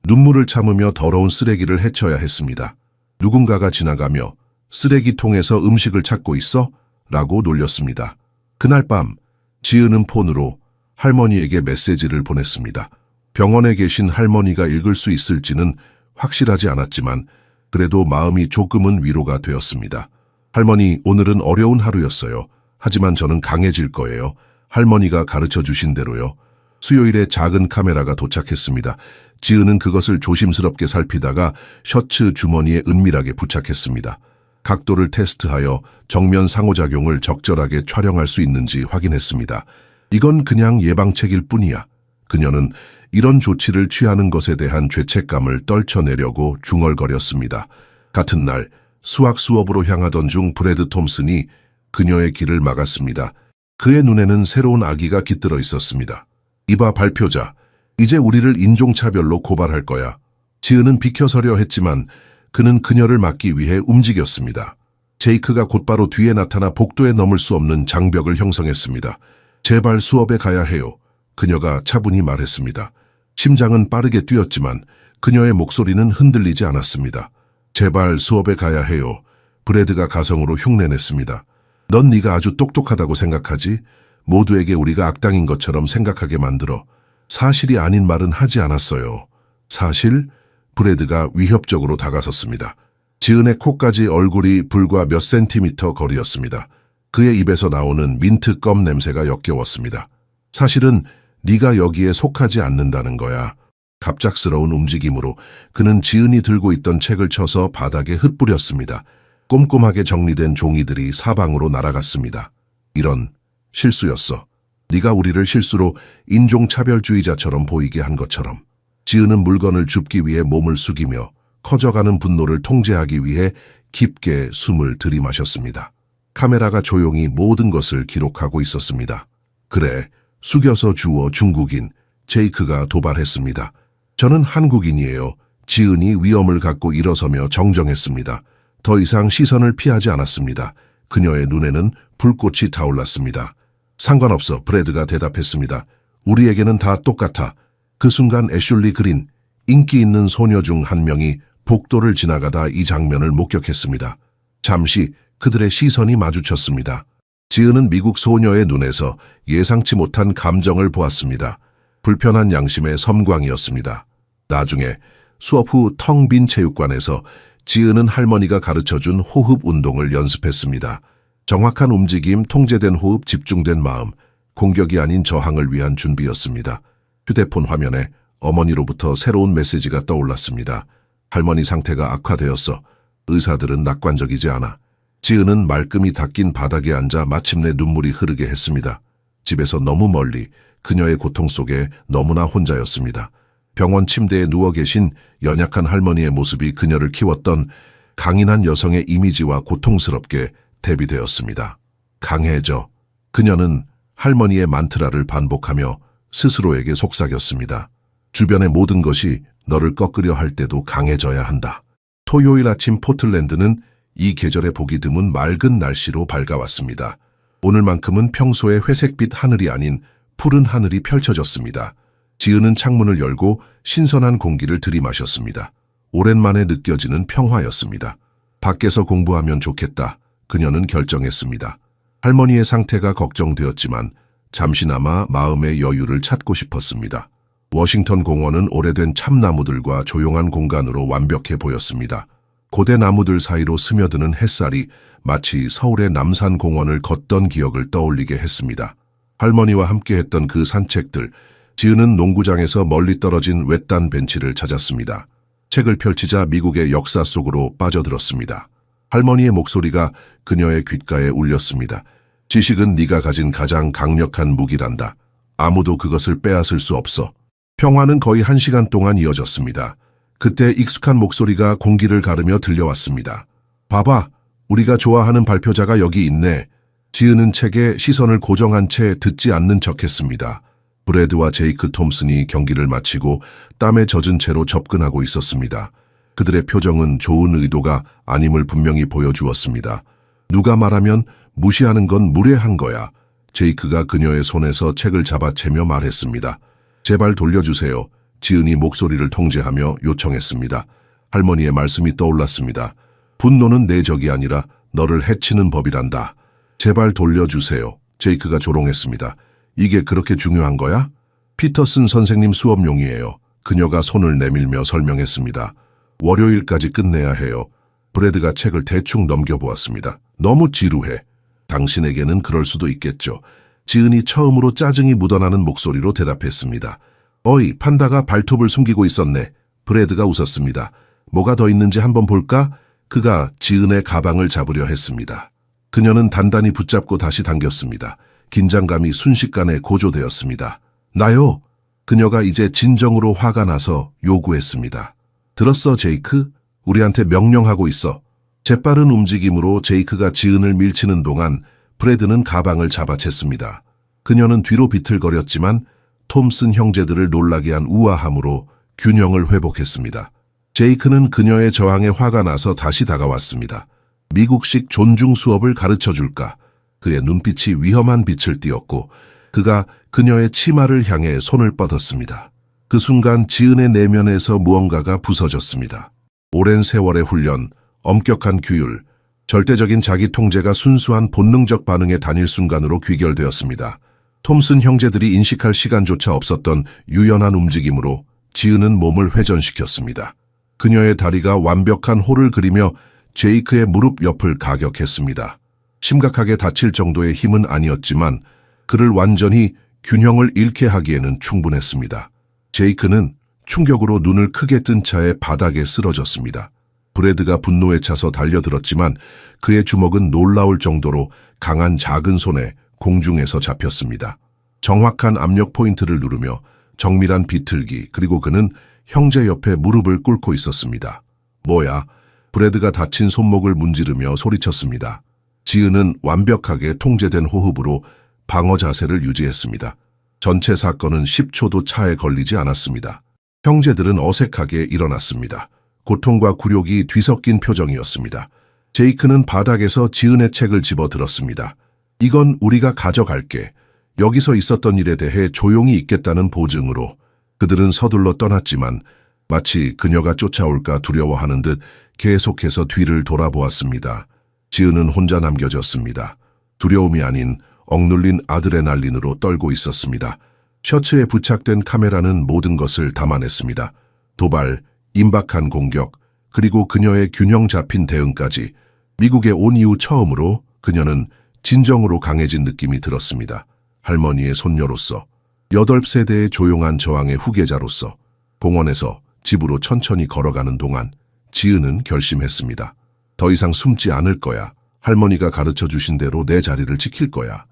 눈물을 참으며 더러운 쓰레기를 헤쳐야 했습니다. 누군가가 지나가며 쓰레기통에서 음식을 찾고 있어? 라고 놀렸습니다. 그날 밤 지은은 폰으로 할머니에게 메시지를 보냈습니다. 병원에 계신 할머니가 읽을 수 있을지는 확실하지 않았지만 그래도 마음이 조금은 위로가 되었습니다. 할머니, 오늘은 어려운 하루였어요. 하지만 저는 강해질 거예요. 할머니가 가르쳐 주신 대로요. 수요일에 작은 카메라가 도착했습니다. 지은은 그것을 조심스럽게 살피다가 셔츠 주머니에 은밀하게 부착했습니다. 각도를 테스트하여 정면 상호작용을 적절하게 촬영할 수 있는지 확인했습니다. 이건 그냥 예방책일 뿐이야. 그녀는 이런 조치를 취하는 것에 대한 죄책감을 떨쳐내려고 중얼거렸습니다. 같은 날 수학 수업으로 향하던 중 브래드 톰슨이 그녀의 길을 막았습니다. 그의 눈에는 새로운 악의가 깃들어 있었습니다. 이봐 발표자, 이제 우리를 인종차별로 고발할 거야. 지은은 비켜서려 했지만 그는 그녀를 막기 위해 움직였습니다. 제이크가 곧바로 뒤에 나타나 복도에 넘을 수 없는 장벽을 형성했습니다. 제발 수업에 가야 해요. 그녀가 차분히 말했습니다. 심장은 빠르게 뛰었지만 그녀의 목소리는 흔들리지 않았습니다. 제발 수업에 가야 해요. 브래드가 가성으로 흉내냈습니다. 넌 네가 아주 똑똑하다고 생각하지? 모두에게 우리가 악당인 것처럼 생각하게 만들어. 사실이 아닌 말은 하지 않았어요. 사실? 브래드가 위협적으로 다가섰습니다. 지은의 코까지 얼굴이 불과 몇 센티미터 거리였습니다. 그의 입에서 나오는 민트 껌 냄새가 역겨웠습니다. 사실은 네가 여기에 속하지 않는다는 거야. 갑작스러운 움직임으로 그는 지은이 들고 있던 책을 쳐서 바닥에 흩뿌렸습니다. 꼼꼼하게 정리된 종이들이 사방으로 날아갔습니다. 이런 실수였어. 네가 우리를 실수로 인종차별주의자처럼 보이게 한 것처럼. 지은은 물건을 줍기 위해 몸을 숙이며 커져가는 분노를 통제하기 위해 깊게 숨을 들이마셨습니다. 카메라가 조용히 모든 것을 기록하고 있었습니다. 그래, 숙여서 주워 중국인, 제이크가 도발했습니다. 저는 한국인이에요. 지은이 위험을 갖고 일어서며 정정했습니다. 더 이상 시선을 피하지 않았습니다. 그녀의 눈에는 불꽃이 타올랐습니다. 상관없어, 브래드가 대답했습니다. 우리에게는 다 똑같아. 그 순간 애슐리 그린, 인기 있는 소녀 중 한 명이 복도를 지나가다 이 장면을 목격했습니다. 잠시 그들의 시선이 마주쳤습니다. 지은은 미국 소녀의 눈에서 예상치 못한 감정을 보았습니다. 불편한 양심의 섬광이었습니다. 나중에 수업 후 텅 빈 체육관에서 지은은 할머니가 가르쳐준 호흡 운동을 연습했습니다. 정확한 움직임, 통제된 호흡, 집중된 마음, 공격이 아닌 저항을 위한 준비였습니다. 휴대폰 화면에 어머니로부터 새로운 메시지가 떠올랐습니다. 할머니 상태가 악화되었어. 의사들은 낙관적이지 않아. 지은은 말끔히 닦인 바닥에 앉아 마침내 눈물이 흐르게 했습니다. 집에서 너무 멀리 그녀의 고통 속에 너무나 혼자였습니다. 병원 침대에 누워 계신 연약한 할머니의 모습이 그녀를 키웠던 강인한 여성의 이미지와 고통스럽게 대비되었습니다. 강해져. 그녀는 할머니의 만트라를 반복하며 스스로에게 속삭였습니다. 주변의 모든 것이 너를 꺾으려 할 때도 강해져야 한다. 토요일 아침 포틀랜드는 이 계절에 보기 드문 맑은 날씨로 밝아왔습니다. 오늘만큼은 평소의 회색빛 하늘이 아닌 푸른 하늘이 펼쳐졌습니다. 지은은 창문을 열고 신선한 공기를 들이마셨습니다. 오랜만에 느껴지는 평화였습니다. 밖에서 공부하면 좋겠다. 그녀는 결정했습니다. 할머니의 상태가 걱정되었지만 잠시나마 마음의 여유를 찾고 싶었습니다. 워싱턴 공원은 오래된 참나무들과 조용한 공간으로 완벽해 보였습니다. 고대 나무들 사이로 스며드는 햇살이 마치 서울의 남산 공원을 걷던 기억을 떠올리게 했습니다. 할머니와 함께했던 그 산책들, 지은은 농구장에서 멀리 떨어진 외딴 벤치를 찾았습니다. 책을 펼치자 미국의 역사 속으로 빠져들었습니다. 할머니의 목소리가 그녀의 귓가에 울렸습니다. 지식은 네가 가진 가장 강력한 무기란다. 아무도 그것을 빼앗을 수 없어. 평화는 거의 1시간 동안 이어졌습니다. 그때 익숙한 목소리가 공기를 가르며 들려왔습니다. 봐봐, 우리가 좋아하는 발표자가 여기 있네. 지은은 책에 시선을 고정한 채 듣지 않는 척했습니다. 브래드와 제이크 톰슨이 경기를 마치고 땀에 젖은 채로 접근하고 있었습니다. 그들의 표정은 좋은 의도가 아님을 분명히 보여주었습니다. 누가 말하면 무시하는 건 무례한 거야. 제이크가 그녀의 손에서 책을 잡아채며 말했습니다. 제발 돌려주세요. 지은이 목소리를 통제하며 요청했습니다. 할머니의 말씀이 떠올랐습니다. 분노는 내 적이 아니라 너를 해치는 법이란다. 제발 돌려주세요. 제이크가 조롱했습니다. 이게 그렇게 중요한 거야? 피터슨 선생님 수업용이에요. 그녀가 손을 내밀며 설명했습니다. 월요일까지 끝내야 해요. 브래드가 책을 대충 넘겨보았습니다. 너무 지루해. 당신에게는 그럴 수도 있겠죠. 지은이 처음으로 짜증이 묻어나는 목소리로 대답했습니다. 어이, 판다가 발톱을 숨기고 있었네. 브래드가 웃었습니다. 뭐가 더 있는지 한번 볼까? 그가 지은의 가방을 잡으려 했습니다. 그녀는 단단히 붙잡고 다시 당겼습니다. 긴장감이 순식간에 고조되었습니다. 나요? 그녀가 이제 진정으로 화가 나서 요구했습니다. 들었어, 제이크? 우리한테 명령하고 있어. 재빠른 움직임으로 제이크가 지은을 밀치는 동안 브래드는 가방을 잡아챘습니다. 그녀는 뒤로 비틀거렸지만 톰슨 형제들을 놀라게 한 우아함으로 균형을 회복했습니다. 제이크는 그녀의 저항에 화가 나서 다시 다가왔습니다. 미국식 존중 수업을 가르쳐 줄까? 그의 눈빛이 위험한 빛을 띠었고 그가 그녀의 치마를 향해 손을 뻗었습니다. 그 순간 지은의 내면에서 무언가가 부서졌습니다. 오랜 세월의 훈련, 엄격한 규율, 절대적인 자기 통제가 순수한 본능적 반응의 단일 순간으로 귀결되었습니다. 톰슨 형제들이 인식할 시간조차 없었던 유연한 움직임으로 지은은 몸을 회전시켰습니다. 그녀의 다리가 완벽한 홀을 그리며 제이크의 무릎 옆을 가격했습니다. 심각하게 다칠 정도의 힘은 아니었지만 그를 완전히 균형을 잃게 하기에는 충분했습니다. 제이크는 충격으로 눈을 크게 뜬 차에 바닥에 쓰러졌습니다. 브래드가 분노에 차서 달려들었지만 그의 주먹은 놀라울 정도로 강한 작은 손에 공중에서 잡혔습니다. 정확한 압력 포인트를 누르며 정밀한 비틀기, 그리고 그는 형제 옆에 무릎을 꿇고 있었습니다. 뭐야? 브래드가 다친 손목을 문지르며 소리쳤습니다. 지은은 완벽하게 통제된 호흡으로 방어 자세를 유지했습니다. 전체 사건은 10초도 차에 걸리지 않았습니다. 형제들은 어색하게 일어났습니다. 고통과 굴욕이 뒤섞인 표정이었습니다. 제이크는 바닥에서 지은의 책을 집어들었습니다. 이건 우리가 가져갈게. 여기서 있었던 일에 대해 조용히 있겠다는 보증으로. 그들은 서둘러 떠났지만 마치 그녀가 쫓아올까 두려워하는 듯 계속해서 뒤를 돌아보았습니다. 지은은 혼자 남겨졌습니다. 두려움이 아닌 억눌린 아드레날린으로 떨고 있었습니다. 셔츠에 부착된 카메라는 모든 것을 담아냈습니다. 도발, 임박한 공격, 그리고 그녀의 균형 잡힌 대응까지. 미국에 온 이후 처음으로 그녀는 진정으로 강해진 느낌이 들었습니다. 할머니의 손녀로서, 8세대의 조용한 저항의 후계자로서. 공원에서 집으로 천천히 걸어가는 동안 지은은 결심했습니다. 더 이상 숨지 않을 거야. 할머니가 가르쳐 주신 대로 내 자리를 지킬 거야.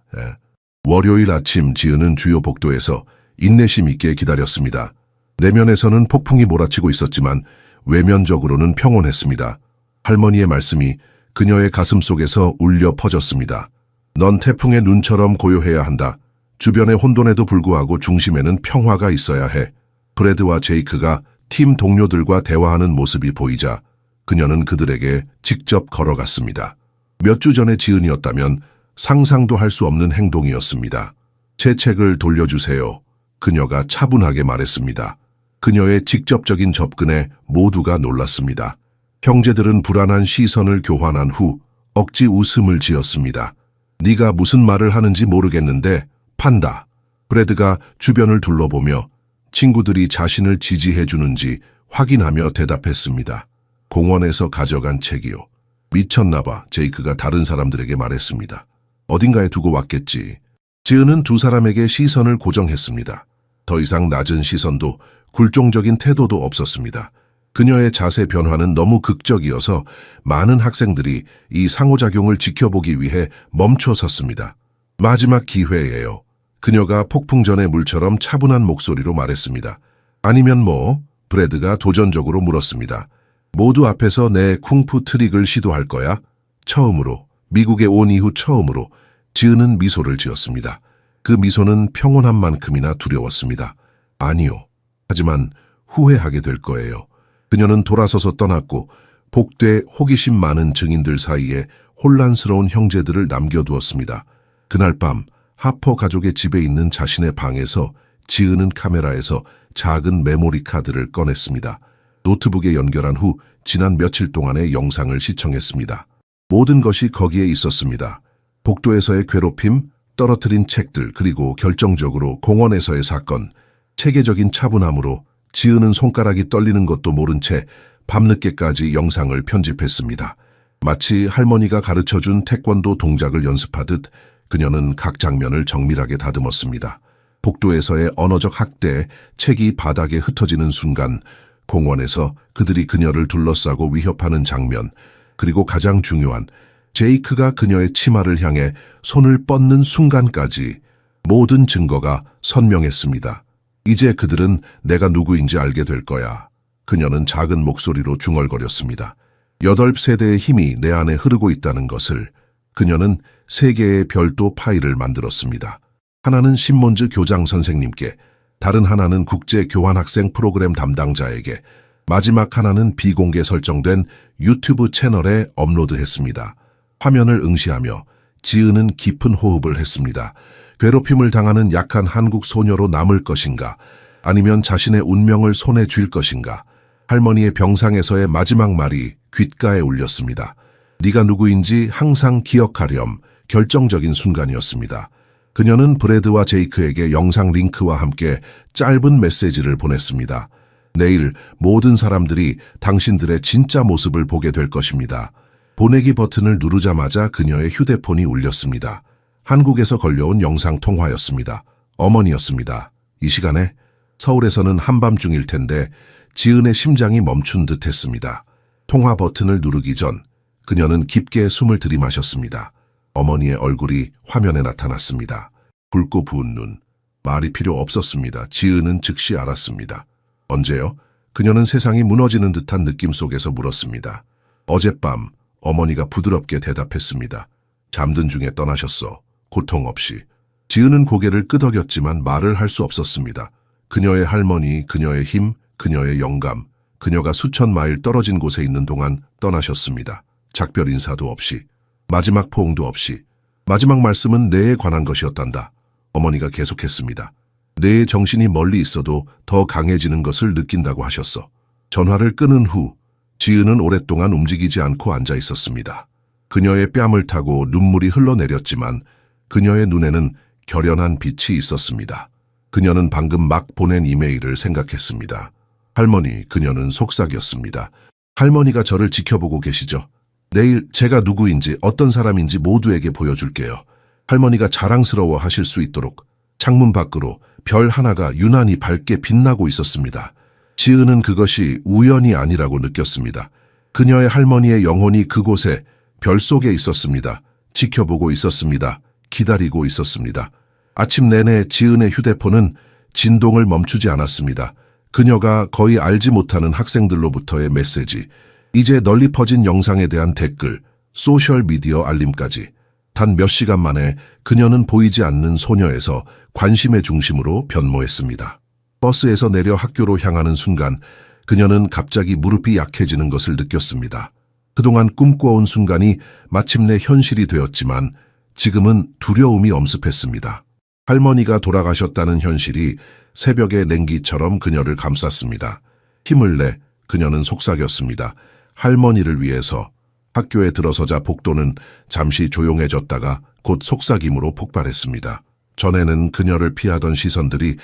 월요일 아침 지은은 주요 복도에서 인내심 있게 기다렸습니다. 내면에서는 폭풍이 몰아치고 있었지만 외면적으로는 평온했습니다. 할머니의 말씀이 그녀의 가슴 속에서 울려 퍼졌습니다. 넌 태풍의 눈처럼 고요해야 한다. 주변의 혼돈에도 불구하고 중심에는 평화가 있어야 해. 브래드와 제이크가 팀 동료들과 대화하는 모습이 보이자 그녀는 그들에게 직접 걸어갔습니다. 몇 주 전의 지은이었다면 상상도 할 수 없는 행동이었습니다. 제 책을 돌려주세요. 그녀가 차분하게 말했습니다. 그녀의 직접적인 접근에 모두가 놀랐습니다. 형제들은 불안한 시선을 교환한 후 억지 웃음을 지었습니다. 네가 무슨 말을 하는지 모르겠는데 판다. 브래드가 주변을 둘러보며 친구들이 자신을 지지해 주는지 확인하며 대답했습니다. 공원에서 가져간 책이요. 미쳤나 봐. 제이크가 다른 사람들에게 말했습니다. 어딘가에 두고 왔겠지. 지은은 두 사람에게 시선을 고정했습니다. 더 이상 낮은 시선도 굴종적인 태도도 없었습니다. 그녀의 자세 변화는 너무 극적이어서 많은 학생들이 이 상호작용을 지켜보기 위해 멈춰 섰습니다. 마지막 기회예요. 그녀가 폭풍 전의 물처럼 차분한 목소리로 말했습니다. 아니면 뭐? 브래드가 도전적으로 물었습니다. 모두 앞에서 내 쿵푸 트릭을 시도할 거야? 처음으로, 미국에 온 이후 처음으로 지은은 미소를 지었습니다. 그 미소는 평온한 만큼이나 두려웠습니다. 아니요. 하지만 후회하게 될 거예요. 그녀는 돌아서서 떠났고 복도에 호기심 많은 증인들 사이에 혼란스러운 형제들을 남겨두었습니다. 그날 밤 하퍼 가족의 집에 있는 자신의 방에서 지은은 카메라에서 작은 메모리 카드를 꺼냈습니다. 노트북에 연결한 후 지난 며칠 동안의 영상을 시청했습니다. 모든 것이 거기에 있었습니다. 복도에서의 괴롭힘, 떨어뜨린 책들, 그리고 결정적으로 공원에서의 사건. 체계적인 차분함으로 지은은 손가락이 떨리는 것도 모른 채 밤늦게까지 영상을 편집했습니다. 마치 할머니가 가르쳐준 태권도 동작을 연습하듯 그녀는 각 장면을 정밀하게 다듬었습니다. 복도에서의 언어적 학대, 책이 바닥에 흩어지는 순간, 공원에서 그들이 그녀를 둘러싸고 위협하는 장면, 그리고 가장 중요한 제이크가 그녀의 치마를 향해 손을 뻗는 순간까지 모든 증거가 선명했습니다. 이제 그들은 내가 누구인지 알게 될 거야. 그녀는 작은 목소리로 중얼거렸습니다. 8세대의 힘이 내 안에 흐르고 있다는 것을. 그녀는 3개의 별도 파일을 만들었습니다. 하나는 신몬즈 교장 선생님께, 다른 하나는 국제 교환학생 프로그램 담당자에게, 마지막 하나는 비공개 설정된 유튜브 채널에 업로드했습니다. 화면을 응시하며 지은은 깊은 호흡을 했습니다. 괴롭힘을 당하는 약한 한국 소녀로 남을 것인가? 아니면 자신의 운명을 손에 쥘 것인가? 할머니의 병상에서의 마지막 말이 귓가에 울렸습니다. 네가 누구인지 항상 기억하렴. 결정적인 순간이었습니다. 그녀는 브래드와 제이크에게 영상 링크와 함께 짧은 메시지를 보냈습니다. 내일 모든 사람들이 당신들의 진짜 모습을 보게 될 것입니다. 보내기 버튼을 누르자마자 그녀의 휴대폰이 울렸습니다. 한국에서 걸려온 영상 통화였습니다. 어머니였습니다. 이 시간에 서울에서는 한밤중일 텐데 지은의 심장이 멈춘 듯 했습니다. 통화 버튼을 누르기 전 그녀는 깊게 숨을 들이마셨습니다. 어머니의 얼굴이 화면에 나타났습니다. 붉고 부은 눈. 말이 필요 없었습니다. 지은은 즉시 알았습니다. 언제요? 그녀는 세상이 무너지는 듯한 느낌 속에서 물었습니다. 어젯밤 어머니가 부드럽게 대답했습니다. 잠든 중에 떠나셨어. 고통 없이. 지은은 고개를 끄덕였지만 말을 할 수 없었습니다. 그녀의 할머니, 그녀의 힘, 그녀의 영감, 그녀가 수천 마일 떨어진 곳에 있는 동안 떠나셨습니다. 작별 인사도 없이, 마지막 포옹도 없이. 마지막 말씀은 내에 관한 것이었단다. 어머니가 계속했습니다. 내 정신이 멀리 있어도 더 강해지는 것을 느낀다고 하셨어. 전화를 끊은 후 지은은 오랫동안 움직이지 않고 앉아 있었습니다. 그녀의 뺨을 타고 눈물이 흘러내렸지만 그녀의 눈에는 결연한 빛이 있었습니다. 그녀는 방금 막 보낸 이메일을 생각했습니다. 할머니, 그녀는 속삭였습니다. 할머니가 저를 지켜보고 계시죠? 내일 제가 누구인지 어떤 사람인지 모두에게 보여줄게요. 할머니가 자랑스러워 하실 수 있도록. 창문 밖으로 별 하나가 유난히 밝게 빛나고 있었습니다. 지은은 그것이 우연이 아니라고 느꼈습니다. 그녀의 할머니의 영혼이 그곳에 별 속에 있었습니다. 지켜보고 있었습니다. 기다리고 있었습니다. 아침 내내 지은의 휴대폰은 진동을 멈추지 않았습니다. 그녀가 거의 알지 못하는 학생들로부터의 메시지, 이제 널리 퍼진 영상에 대한 댓글, 소셜미디어 알림까지. 단 몇 시간 만에 그녀는 보이지 않는 소녀에서 관심의 중심으로 변모했습니다. 버스에서 내려 학교로 향하는 순간 그녀는 갑자기 무릎이 약해지는 것을 느꼈습니다. 그동안 꿈꿔온 순간이 마침내 현실이 되었지만 지금은 두려움이 엄습했습니다. 할머니가 돌아가셨다는 현실이 새벽의 냉기처럼 그녀를 감쌌습니다. 힘을 내 그녀는 속삭였습니다. 할머니를 위해서. 학교에 들어서자 복도는 잠시 조용해졌다가 곧 속삭임으로 폭발했습니다. 전에는 그녀를 피하던 시선들이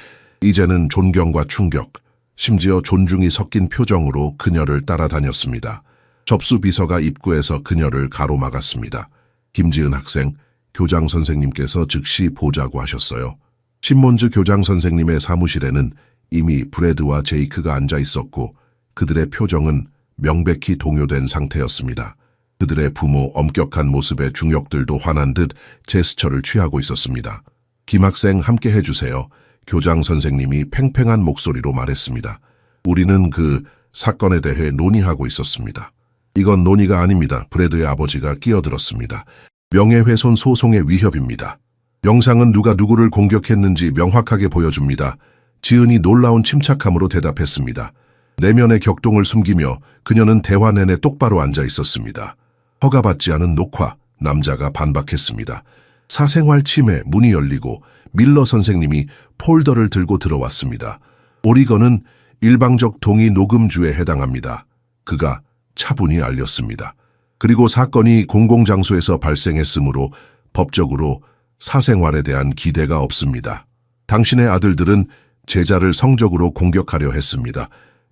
이제는 존경과 충격, 심지어 존중이 섞인 표정으로 그녀를 따라다녔습니다. 접수 비서가 입구에서 그녀를 가로막았습니다. 김지은 학생, 교장 선생님께서 즉시 보자고 하셨어요. 신몬즈 교장 선생님의 사무실에는 이미 브래드와 제이크가 앉아 있었고 그들의 표정은 명백히 동요된 상태였습니다. 그들의 부모 엄격한 모습에 중역들도 화난 듯 제스처를 취하고 있었습니다. 김 학생 함께 해주세요. 교장 선생님이 팽팽한 목소리로 말했습니다. 우리는 그 사건에 대해 논의하고 있었습니다. 이건 논의가 아닙니다. 브래드의 아버지가 끼어들었습니다. 명예훼손 소송의 위협입니다. 영상은 누가 누구를 공격했는지 명확하게 보여줍니다. 지은이 놀라운 침착함으로 대답했습니다. 내면의 격동을 숨기며 그녀는 대화 내내 똑바로 앉아 있었습니다. 허가받지 않은 녹화, 남자가 반박했습니다. 사생활 침해, 문이 열리고 밀러 선생님이 폴더를 들고 들어왔습니다. 오리건은 일방적 동의 녹음주에 해당합니다. 그가 차분히 알렸습니다. 그리고 사건이 공공장소에서 발생했으므로 법적으로 사생활에 대한 기대가 없습니다. 당신의 아들들은 제자를 성적으로 공격하려 했습니다.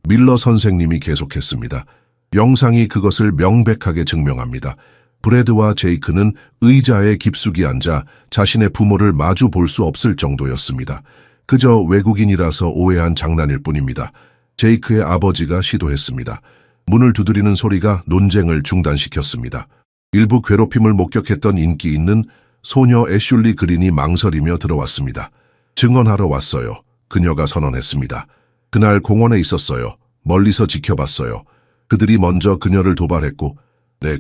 밀러 선생님이 계속했습니다. 영상이 그것을 명백하게 증명합니다. 브래드와 제이크는 의자에 깊숙이 앉아 자신의 부모를 마주 볼 수 없을 정도였습니다. 그저 외국인이라서 오해한 장난일 뿐입니다. 제이크의 아버지가 시도했습니다. 문을 두드리는 소리가 논쟁을 중단시켰습니다. 일부 괴롭힘을 목격했던 인기 있는 소녀 애슐리 그린이 망설이며 들어왔습니다. 증언하러 왔어요. 그녀가 선언했습니다. 그날 공원에 있었어요. 멀리서 지켜봤어요. 그들이 먼저 그녀를 도발했고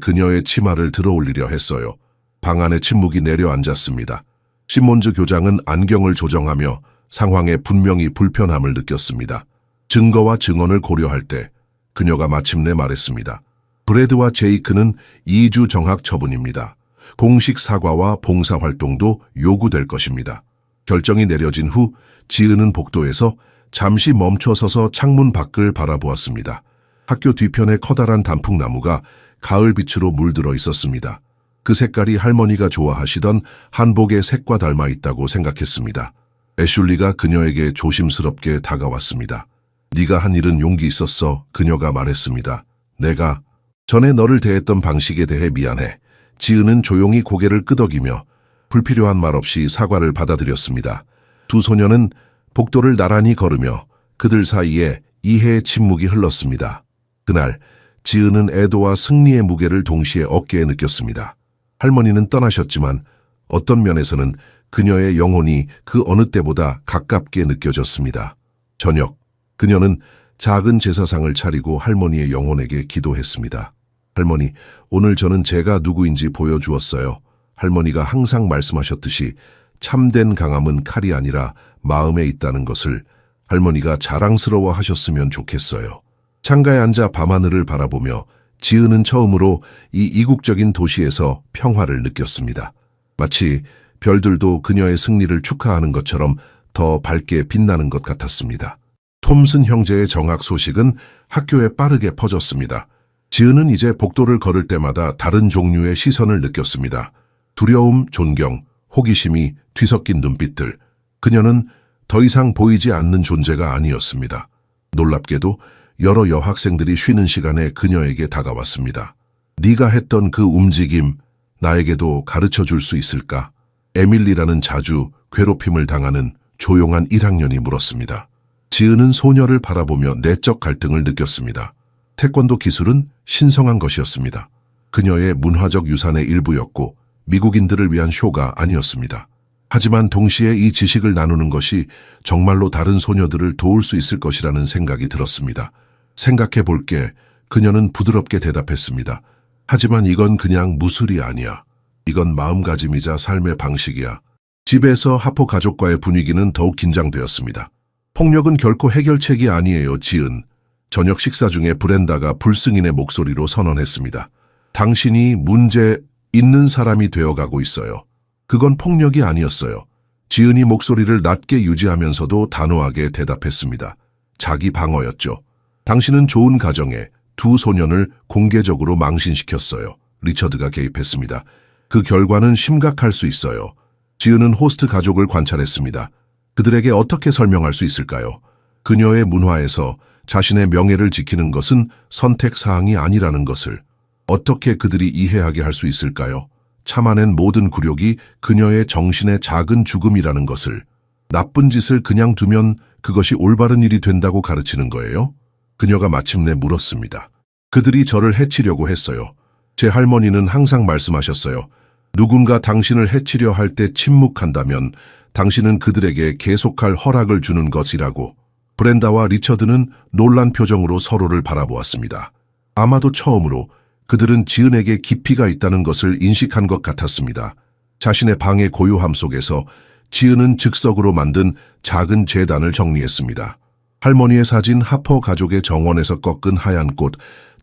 그녀의 치마를 들어올리려 했어요. 방 안에 침묵이 내려앉았습니다. 신몬즈 교장은 안경을 조정하며 상황에 분명히 불편함을 느꼈습니다. 증거와 증언을 고려할 때 그녀가 마침내 말했습니다. 브래드와 제이크는 2주 정학 처분입니다. 공식 사과와 봉사활동도 요구될 것입니다. 결정이 내려진 후 지은은 복도에서 잠시 멈춰서서 창문 밖을 바라보았습니다. 학교 뒤편에 커다란 단풍나무가 가을빛으로 물들어 있었습니다. 그 색깔이 할머니가 좋아하시던 한복의 색과 닮아 있다고 생각했습니다. 애슐리가 그녀에게 조심스럽게 다가왔습니다. 네가 한 일은 용기 있었어, 그녀가 말했습니다. 내가 전에 너를 대했던 방식에 대해 미안해. 지은은 조용히 고개를 끄덕이며 불필요한 말 없이 사과를 받아들였습니다. 두 소녀는 복도를 나란히 걸으며 그들 사이에 이해의 침묵이 흘렀습니다. 그날 지은은 애도와 승리의 무게를 동시에 어깨에 느꼈습니다. 할머니는 떠나셨지만 어떤 면에서는 그녀의 영혼이 그 어느 때보다 가깝게 느껴졌습니다. 저녁, 그녀는 작은 제사상을 차리고 할머니의 영혼에게 기도했습니다. 할머니, 오늘 저는 제가 누구인지 보여주었어요. 할머니가 항상 말씀하셨듯이 참된 강함은 칼이 아니라 마음에 있다는 것을 할머니가 자랑스러워 하셨으면 좋겠어요. 창가에 앉아 밤하늘을 바라보며 지은은 처음으로 이 이국적인 도시에서 평화를 느꼈습니다. 마치 별들도 그녀의 승리를 축하하는 것처럼 더 밝게 빛나는 것 같았습니다. 톰슨 형제의 정학 소식은 학교에 빠르게 퍼졌습니다. 지은은 이제 복도를 걸을 때마다 다른 종류의 시선을 느꼈습니다. 두려움, 존경, 호기심이 뒤섞인 눈빛들. 그녀는 더 이상 보이지 않는 존재가 아니었습니다. 놀랍게도 여러 여학생들이 쉬는 시간에 그녀에게 다가왔습니다. 네가 했던 그 움직임, 나에게도 가르쳐 줄 수 있을까? 에밀리라는 자주 괴롭힘을 당하는 조용한 1학년이 물었습니다. 지은은 소녀를 바라보며 내적 갈등을 느꼈습니다. 태권도 기술은 신성한 것이었습니다. 그녀의 문화적 유산의 일부였고 미국인들을 위한 쇼가 아니었습니다. 하지만 동시에 이 지식을 나누는 것이 정말로 다른 소녀들을 도울 수 있을 것이라는 생각이 들었습니다. 생각해 볼게, 그녀는 부드럽게 대답했습니다. 하지만 이건 그냥 무술이 아니야. 이건 마음가짐이자 삶의 방식이야. 집에서 하포 가족과의 분위기는 더욱 긴장되었습니다. 폭력은 결코 해결책이 아니에요, 지은. 저녁 식사 중에 브렌다가 불승인의 목소리로 선언했습니다. 당신이 문제 있는 사람이 되어가고 있어요. 그건 폭력이 아니었어요. 지은이 목소리를 낮게 유지하면서도 단호하게 대답했습니다. 자기 방어였죠. 당신은 좋은 가정에 두 소년을 공개적으로 망신시켰어요. 리처드가 개입했습니다. 그 결과는 심각할 수 있어요. 지은은 호스트 가족을 관찰했습니다. 그들에게 어떻게 설명할 수 있을까요? 그녀의 문화에서 자신의 명예를 지키는 것은 선택사항이 아니라는 것을 어떻게 그들이 이해하게 할 수 있을까요? 참아낸 모든 굴욕이 그녀의 정신의 작은 죽음이라는 것을, 나쁜 짓을 그냥 두면 그것이 올바른 일이 된다고 가르치는 거예요? 그녀가 마침내 물었습니다. 그들이 저를 해치려고 했어요. 제 할머니는 항상 말씀하셨어요. 누군가 당신을 해치려 할 때 침묵한다면 당신은 그들에게 계속할 허락을 주는 것이라고. 브렌다와 리처드는 놀란 표정으로 서로를 바라보았습니다. 아마도 처음으로 그들은 지은에게 깊이가 있다는 것을 인식한 것 같았습니다. 자신의 방의 고요함 속에서 지은은 즉석으로 만든 작은 제단을 정리했습니다. 할머니의 사진, 하퍼 가족의 정원에서 꺾은 하얀 꽃,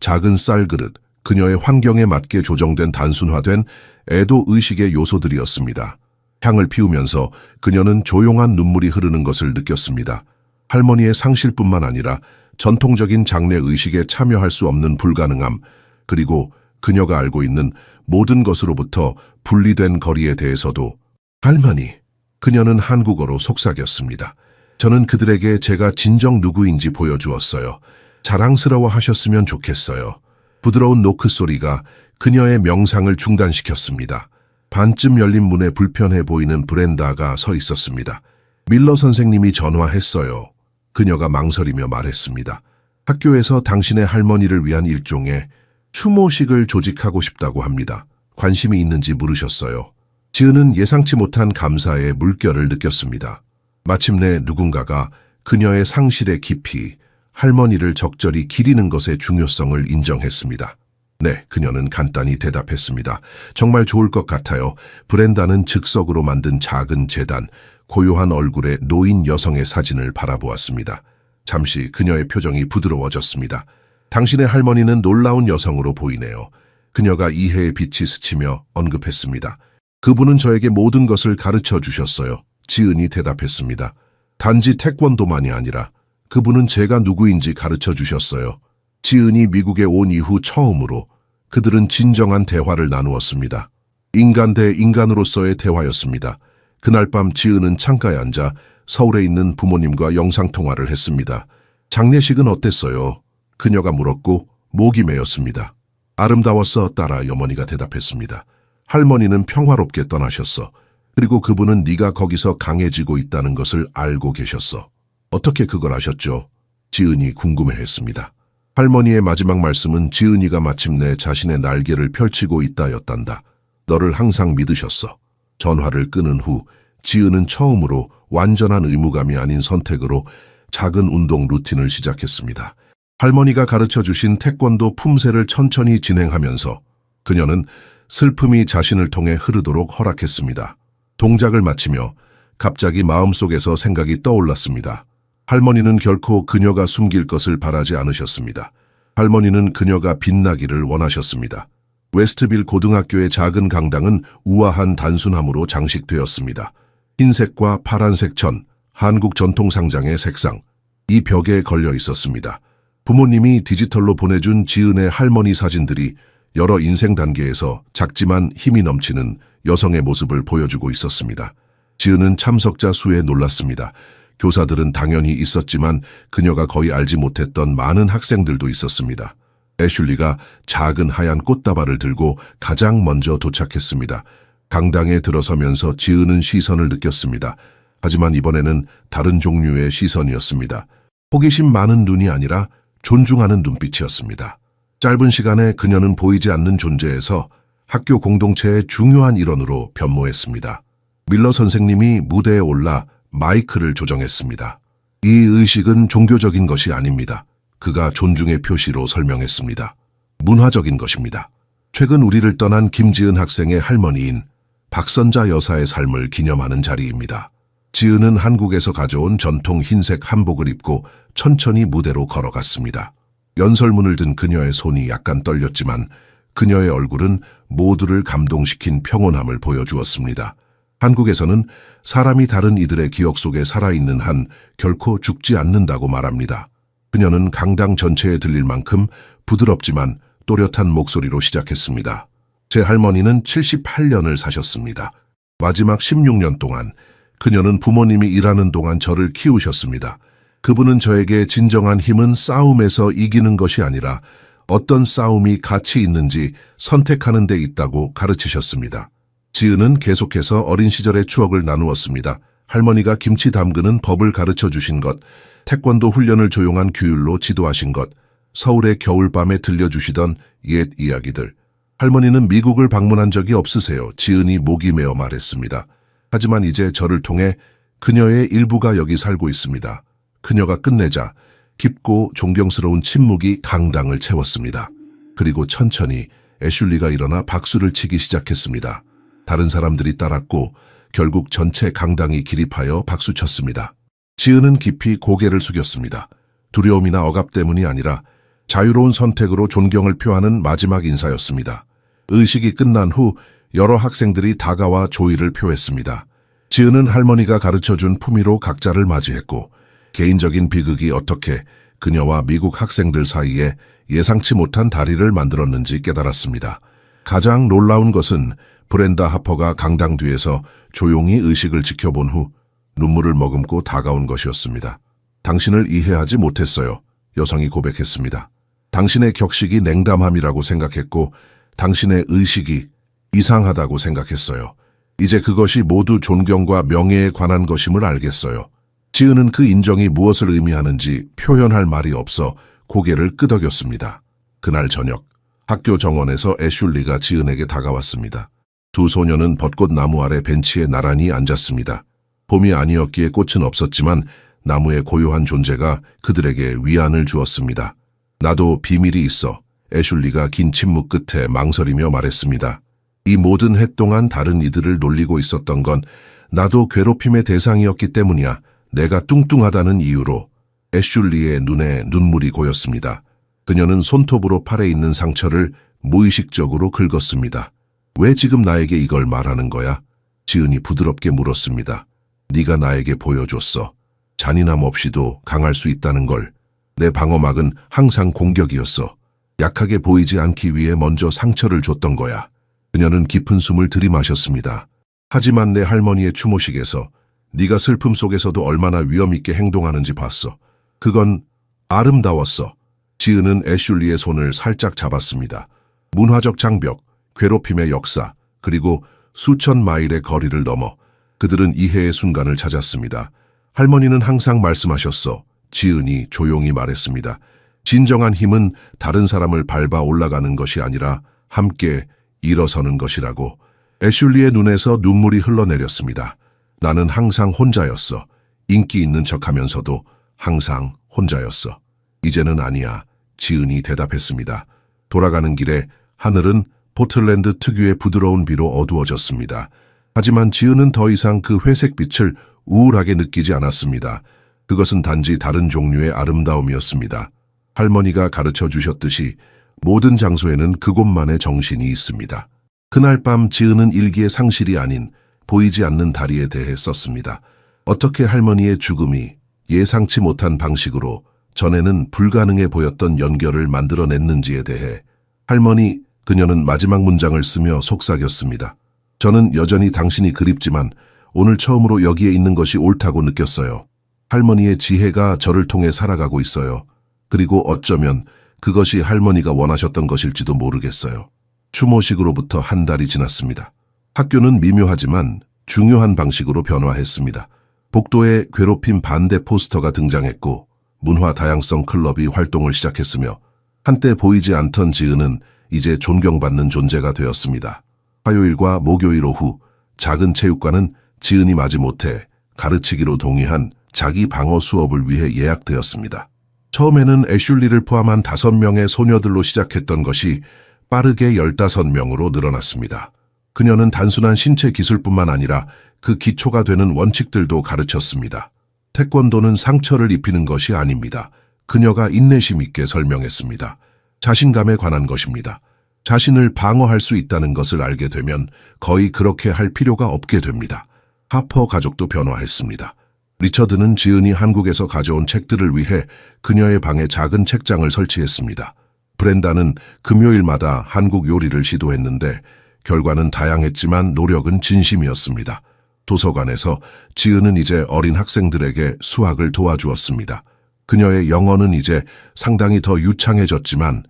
작은 쌀그릇, 그녀의 환경에 맞게 조정된 단순화된 애도 의식의 요소들이었습니다. 향을 피우면서 그녀는 조용한 눈물이 흐르는 것을 느꼈습니다. 할머니의 상실뿐만 아니라 전통적인 장례 의식에 참여할 수 없는 불가능함, 그리고 그녀가 알고 있는 모든 것으로부터 분리된 거리에 대해서도. 할머니, 그녀는 한국어로 속삭였습니다. 저는 그들에게 제가 진정 누구인지 보여주었어요. 자랑스러워 하셨으면 좋겠어요. 부드러운 노크 소리가 그녀의 명상을 중단시켰습니다. 반쯤 열린 문에 불편해 보이는 브렌다가 서 있었습니다. 밀러 선생님이 전화했어요. 그녀가 망설이며 말했습니다. 학교에서 당신의 할머니를 위한 일종의 추모식을 조직하고 싶다고 합니다. 관심이 있는지 물으셨어요. 지은은 예상치 못한 감사의 물결을 느꼈습니다. 마침내 누군가가 그녀의 상실의 깊이, 할머니를 적절히 기리는 것의 중요성을 인정했습니다. 네, 그녀는 간단히 대답했습니다. 정말 좋을 것 같아요. 브렌다는 즉석으로 만든 작은 제단, 고요한 얼굴의 노인 여성의 사진을 바라보았습니다. 잠시 그녀의 표정이 부드러워졌습니다. 당신의 할머니는 놀라운 여성으로 보이네요. 그녀가 이해의 빛이 스치며 언급했습니다. 그분은 저에게 모든 것을 가르쳐 주셨어요. 지은이 대답했습니다. 단지 태권도만이 아니라 그분은 제가 누구인지 가르쳐 주셨어요. 지은이 미국에 온 이후 처음으로 그들은 진정한 대화를 나누었습니다. 인간 대 인간으로서의 대화였습니다. 그날 밤 지은은 창가에 앉아 서울에 있는 부모님과 영상통화를 했습니다. 장례식은 어땠어요? 그녀가 물었고 목이 메었습니다. 아름다웠어, 딸아, 어머니가 대답했습니다. 할머니는 평화롭게 떠나셨어. 그리고 그분은 네가 거기서 강해지고 있다는 것을 알고 계셨어. 어떻게 그걸 아셨죠? 지은이 궁금해했습니다. 할머니의 마지막 말씀은 지은이가 마침내 자신의 날개를 펼치고 있다였단다. 너를 항상 믿으셨어. 전화를 끊은 후 지은은 처음으로 완전한 의무감이 아닌 선택으로 작은 운동 루틴을 시작했습니다. 할머니가 가르쳐 주신 태권도 품새를 천천히 진행하면서 그녀는 슬픔이 자신을 통해 흐르도록 허락했습니다. 동작을 마치며 갑자기 마음속에서 생각이 떠올랐습니다. 할머니는 결코 그녀가 숨길 것을 바라지 않으셨습니다. 할머니는 그녀가 빛나기를 원하셨습니다. 웨스트빌 고등학교의 작은 강당은 우아한 단순함으로 장식되었습니다. 흰색과 파란색 천, 한국 전통상장의 색상, 이 벽에 걸려 있었습니다. 부모님이 디지털로 보내준 지은의 할머니 사진들이 여러 인생 단계에서 작지만 힘이 넘치는 여성의 모습을 보여주고 있었습니다. 지은은 참석자 수에 놀랐습니다. 교사들은 당연히 있었지만 그녀가 거의 알지 못했던 많은 학생들도 있었습니다. 애슐리가 작은 하얀 꽃다발을 들고 가장 먼저 도착했습니다. 강당에 들어서면서 지은은 시선을 느꼈습니다. 하지만 이번에는 다른 종류의 시선이었습니다. 호기심 많은 눈이 아니라 존중하는 눈빛이었습니다. 짧은 시간에 그녀는 보이지 않는 존재에서 학교 공동체의 중요한 일원으로 변모했습니다. 밀러 선생님이 무대에 올라 마이크를 조정했습니다. 이 의식은 종교적인 것이 아닙니다. 그가 존중의 표시로 설명했습니다. 문화적인 것입니다. 최근 우리를 떠난 김지은 학생의 할머니인 박선자 여사의 삶을 기념하는 자리입니다. 지은은 한국에서 가져온 전통 흰색 한복을 입고 천천히 무대로 걸어갔습니다. 연설문을 든 그녀의 손이 약간 떨렸지만 그녀의 얼굴은 모두를 감동시킨 평온함을 보여주었습니다. 한국에서는 사람이 다른 이들의 기억 속에 살아있는 한 결코 죽지 않는다고 말합니다. 그녀는 강당 전체에 들릴 만큼 부드럽지만 또렷한 목소리로 시작했습니다. 제 할머니는 78년을 사셨습니다. 마지막 16년 동안 그녀는 부모님이 일하는 동안 저를 키우셨습니다. 그분은 저에게 진정한 힘은 싸움에서 이기는 것이 아니라 어떤 싸움이 가치 있는지 선택하는 데 있다고 가르치셨습니다. 지은은 계속해서 어린 시절의 추억을 나누었습니다. 할머니가 김치 담그는 법을 가르쳐 주신 것, 태권도 훈련을 조용한 규율로 지도하신 것, 서울의 겨울밤에 들려주시던 옛 이야기들. 할머니는 미국을 방문한 적이 없으세요. 지은이 목이 메어 말했습니다. 하지만 이제 저를 통해 그녀의 일부가 여기 살고 있습니다. 그녀가 끝내자 깊고 존경스러운 침묵이 강당을 채웠습니다. 그리고 천천히 애슐리가 일어나 박수를 치기 시작했습니다. 다른 사람들이 따랐고 결국 전체 강당이 기립하여 박수쳤습니다. 지은은 깊이 고개를 숙였습니다. 두려움이나 억압 때문이 아니라 자유로운 선택으로 존경을 표하는 마지막 인사였습니다. 의식이 끝난 후 여러 학생들이 다가와 조의를 표했습니다. 지은은 할머니가 가르쳐준 품위로 각자를 맞이했고 개인적인 비극이 어떻게 그녀와 미국 학생들 사이에 예상치 못한 다리를 만들었는지 깨달았습니다. 가장 놀라운 것은 브렌다 하퍼가 강당 뒤에서 조용히 의식을 지켜본 후 눈물을 머금고 다가온 것이었습니다. 당신을 이해하지 못했어요. 여성이 고백했습니다. 당신의 격식이 냉담함이라고 생각했고 당신의 의식이 이상하다고 생각했어요. 이제 그것이 모두 존경과 명예에 관한 것임을 알겠어요. 지은은 그 인정이 무엇을 의미하는지 표현할 말이 없어 고개를 끄덕였습니다. 그날 저녁 학교 정원에서 애슐리가 지은에게 다가왔습니다. 두 소녀는 벚꽃 나무 아래 벤치에 나란히 앉았습니다. 봄이 아니었기에 꽃은 없었지만 나무의 고요한 존재가 그들에게 위안을 주었습니다. 나도 비밀이 있어. 애슐리가 긴 침묵 끝에 망설이며 말했습니다. 이 모든 해 동안 다른 이들을 놀리고 있었던 건 나도 괴롭힘의 대상이었기 때문이야. 내가 뚱뚱하다는 이유로. 애슐리의 눈에 눈물이 고였습니다. 그녀는 손톱으로 팔에 있는 상처를 무의식적으로 긁었습니다. 왜 지금 나에게 이걸 말하는 거야? 지은이 부드럽게 물었습니다. 네가 나에게 보여줬어. 잔인함 없이도 강할 수 있다는 걸. 내 방어막은 항상 공격이었어. 약하게 보이지 않기 위해 먼저 상처를 줬던 거야. 그녀는 깊은 숨을 들이마셨습니다. 하지만 내 할머니의 추모식에서 네가 슬픔 속에서도 얼마나 위험 있게 행동하는지 봤어. 그건 아름다웠어. 지은은 애슐리의 손을 살짝 잡았습니다. 문화적 장벽, 괴롭힘의 역사, 그리고 수천 마일의 거리를 넘어 그들은 이해의 순간을 찾았습니다. 할머니는 항상 말씀하셨어. 지은이 조용히 말했습니다. 진정한 힘은 다른 사람을 밟아 올라가는 것이 아니라 함께 일어서는 것이라고. 애슐리의 눈에서 눈물이 흘러내렸습니다. 나는 항상 혼자였어. 인기 있는 척하면서도 항상 혼자였어. 이제는 아니야. 지은이 대답했습니다. 돌아가는 길에 하늘은 포틀랜드 특유의 부드러운 비로 어두워졌습니다. 하지만 지은은 더 이상 그 회색 빛을 우울하게 느끼지 않았습니다. 그것은 단지 다른 종류의 아름다움이었습니다. 할머니가 가르쳐 주셨듯이 모든 장소에는 그곳만의 정신이 있습니다. 그날 밤 지은은 일기의 상실이 아닌 보이지 않는 다리에 대해 썼습니다. 어떻게 할머니의 죽음이 예상치 못한 방식으로 전에는 불가능해 보였던 연결을 만들어냈는지에 대해. 할머니, 그녀는 마지막 문장을 쓰며 속삭였습니다. 저는 여전히 당신이 그립지만 오늘 처음으로 여기에 있는 것이 옳다고 느꼈어요. 할머니의 지혜가 저를 통해 살아가고 있어요. 그리고 어쩌면 그것이 할머니가 원하셨던 것일지도 모르겠어요. 추모식으로부터 한 달이 지났습니다. 학교는 미묘하지만 중요한 방식으로 변화했습니다. 복도에 괴롭힘 반대 포스터가 등장했고 문화 다양성 클럽이 활동을 시작했으며 한때 보이지 않던 지은은 이제 존경받는 존재가 되었습니다. 화요일과 목요일 오후 작은 체육관은 지은이 마지못해 가르치기로 동의한 자기 방어 수업을 위해 예약되었습니다. 처음에는 애슐리를 포함한 5명의 소녀들로 시작했던 것이 빠르게 15명으로 늘어났습니다. 그녀는 단순한 신체 기술뿐만 아니라 그 기초가 되는 원칙들도 가르쳤습니다. 태권도는 상처를 입히는 것이 아닙니다. 그녀가 인내심 있게 설명했습니다. 자신감에 관한 것입니다. 자신을 방어할 수 있다는 것을 알게 되면 거의 그렇게 할 필요가 없게 됩니다. 하퍼 가족도 변화했습니다. 리처드는 지은이 한국에서 가져온 책들을 위해 그녀의 방에 작은 책장을 설치했습니다. 브렌다는 금요일마다 한국 요리를 시도했는데 결과는 다양했지만 노력은 진심이었습니다. 도서관에서 지은은 이제 어린 학생들에게 수학을 도와주었습니다. 그녀의 영어는 이제 상당히 더 유창해졌지만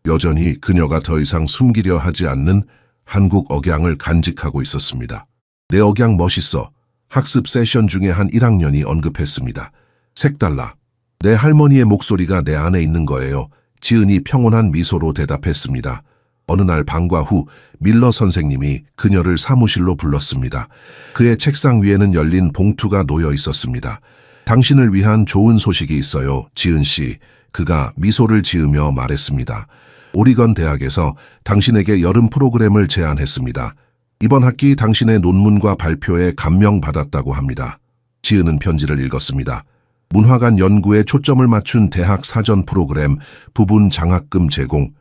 여전히 그녀가 더 이상 숨기려 하지 않는 한국 억양을 간직하고 있었습니다. 내 억양 멋있어. 학습 세션 중에 한 1학년이 언급했습니다. 색달라. 내 할머니의 목소리가 내 안에 있는 거예요. 지은이 평온한 미소로 대답했습니다. 어느 날 방과 후 밀러 선생님이 그녀를 사무실로 불렀습니다. 그의 책상 위에는 열린 봉투가 놓여 있었습니다. 당신을 위한 좋은 소식이 있어요, 지은 씨. 그가 미소를 지으며 말했습니다. 오리건 대학에서 당신에게 여름 프로그램을 제안했습니다. 이번 학기 당신의 논문과 발표에 감명받았다고 합니다. 지은은 편지를 읽었습니다. 문화관 연구에 초점을 맞춘 대학 사전 프로그램, 부분 장학금 제공.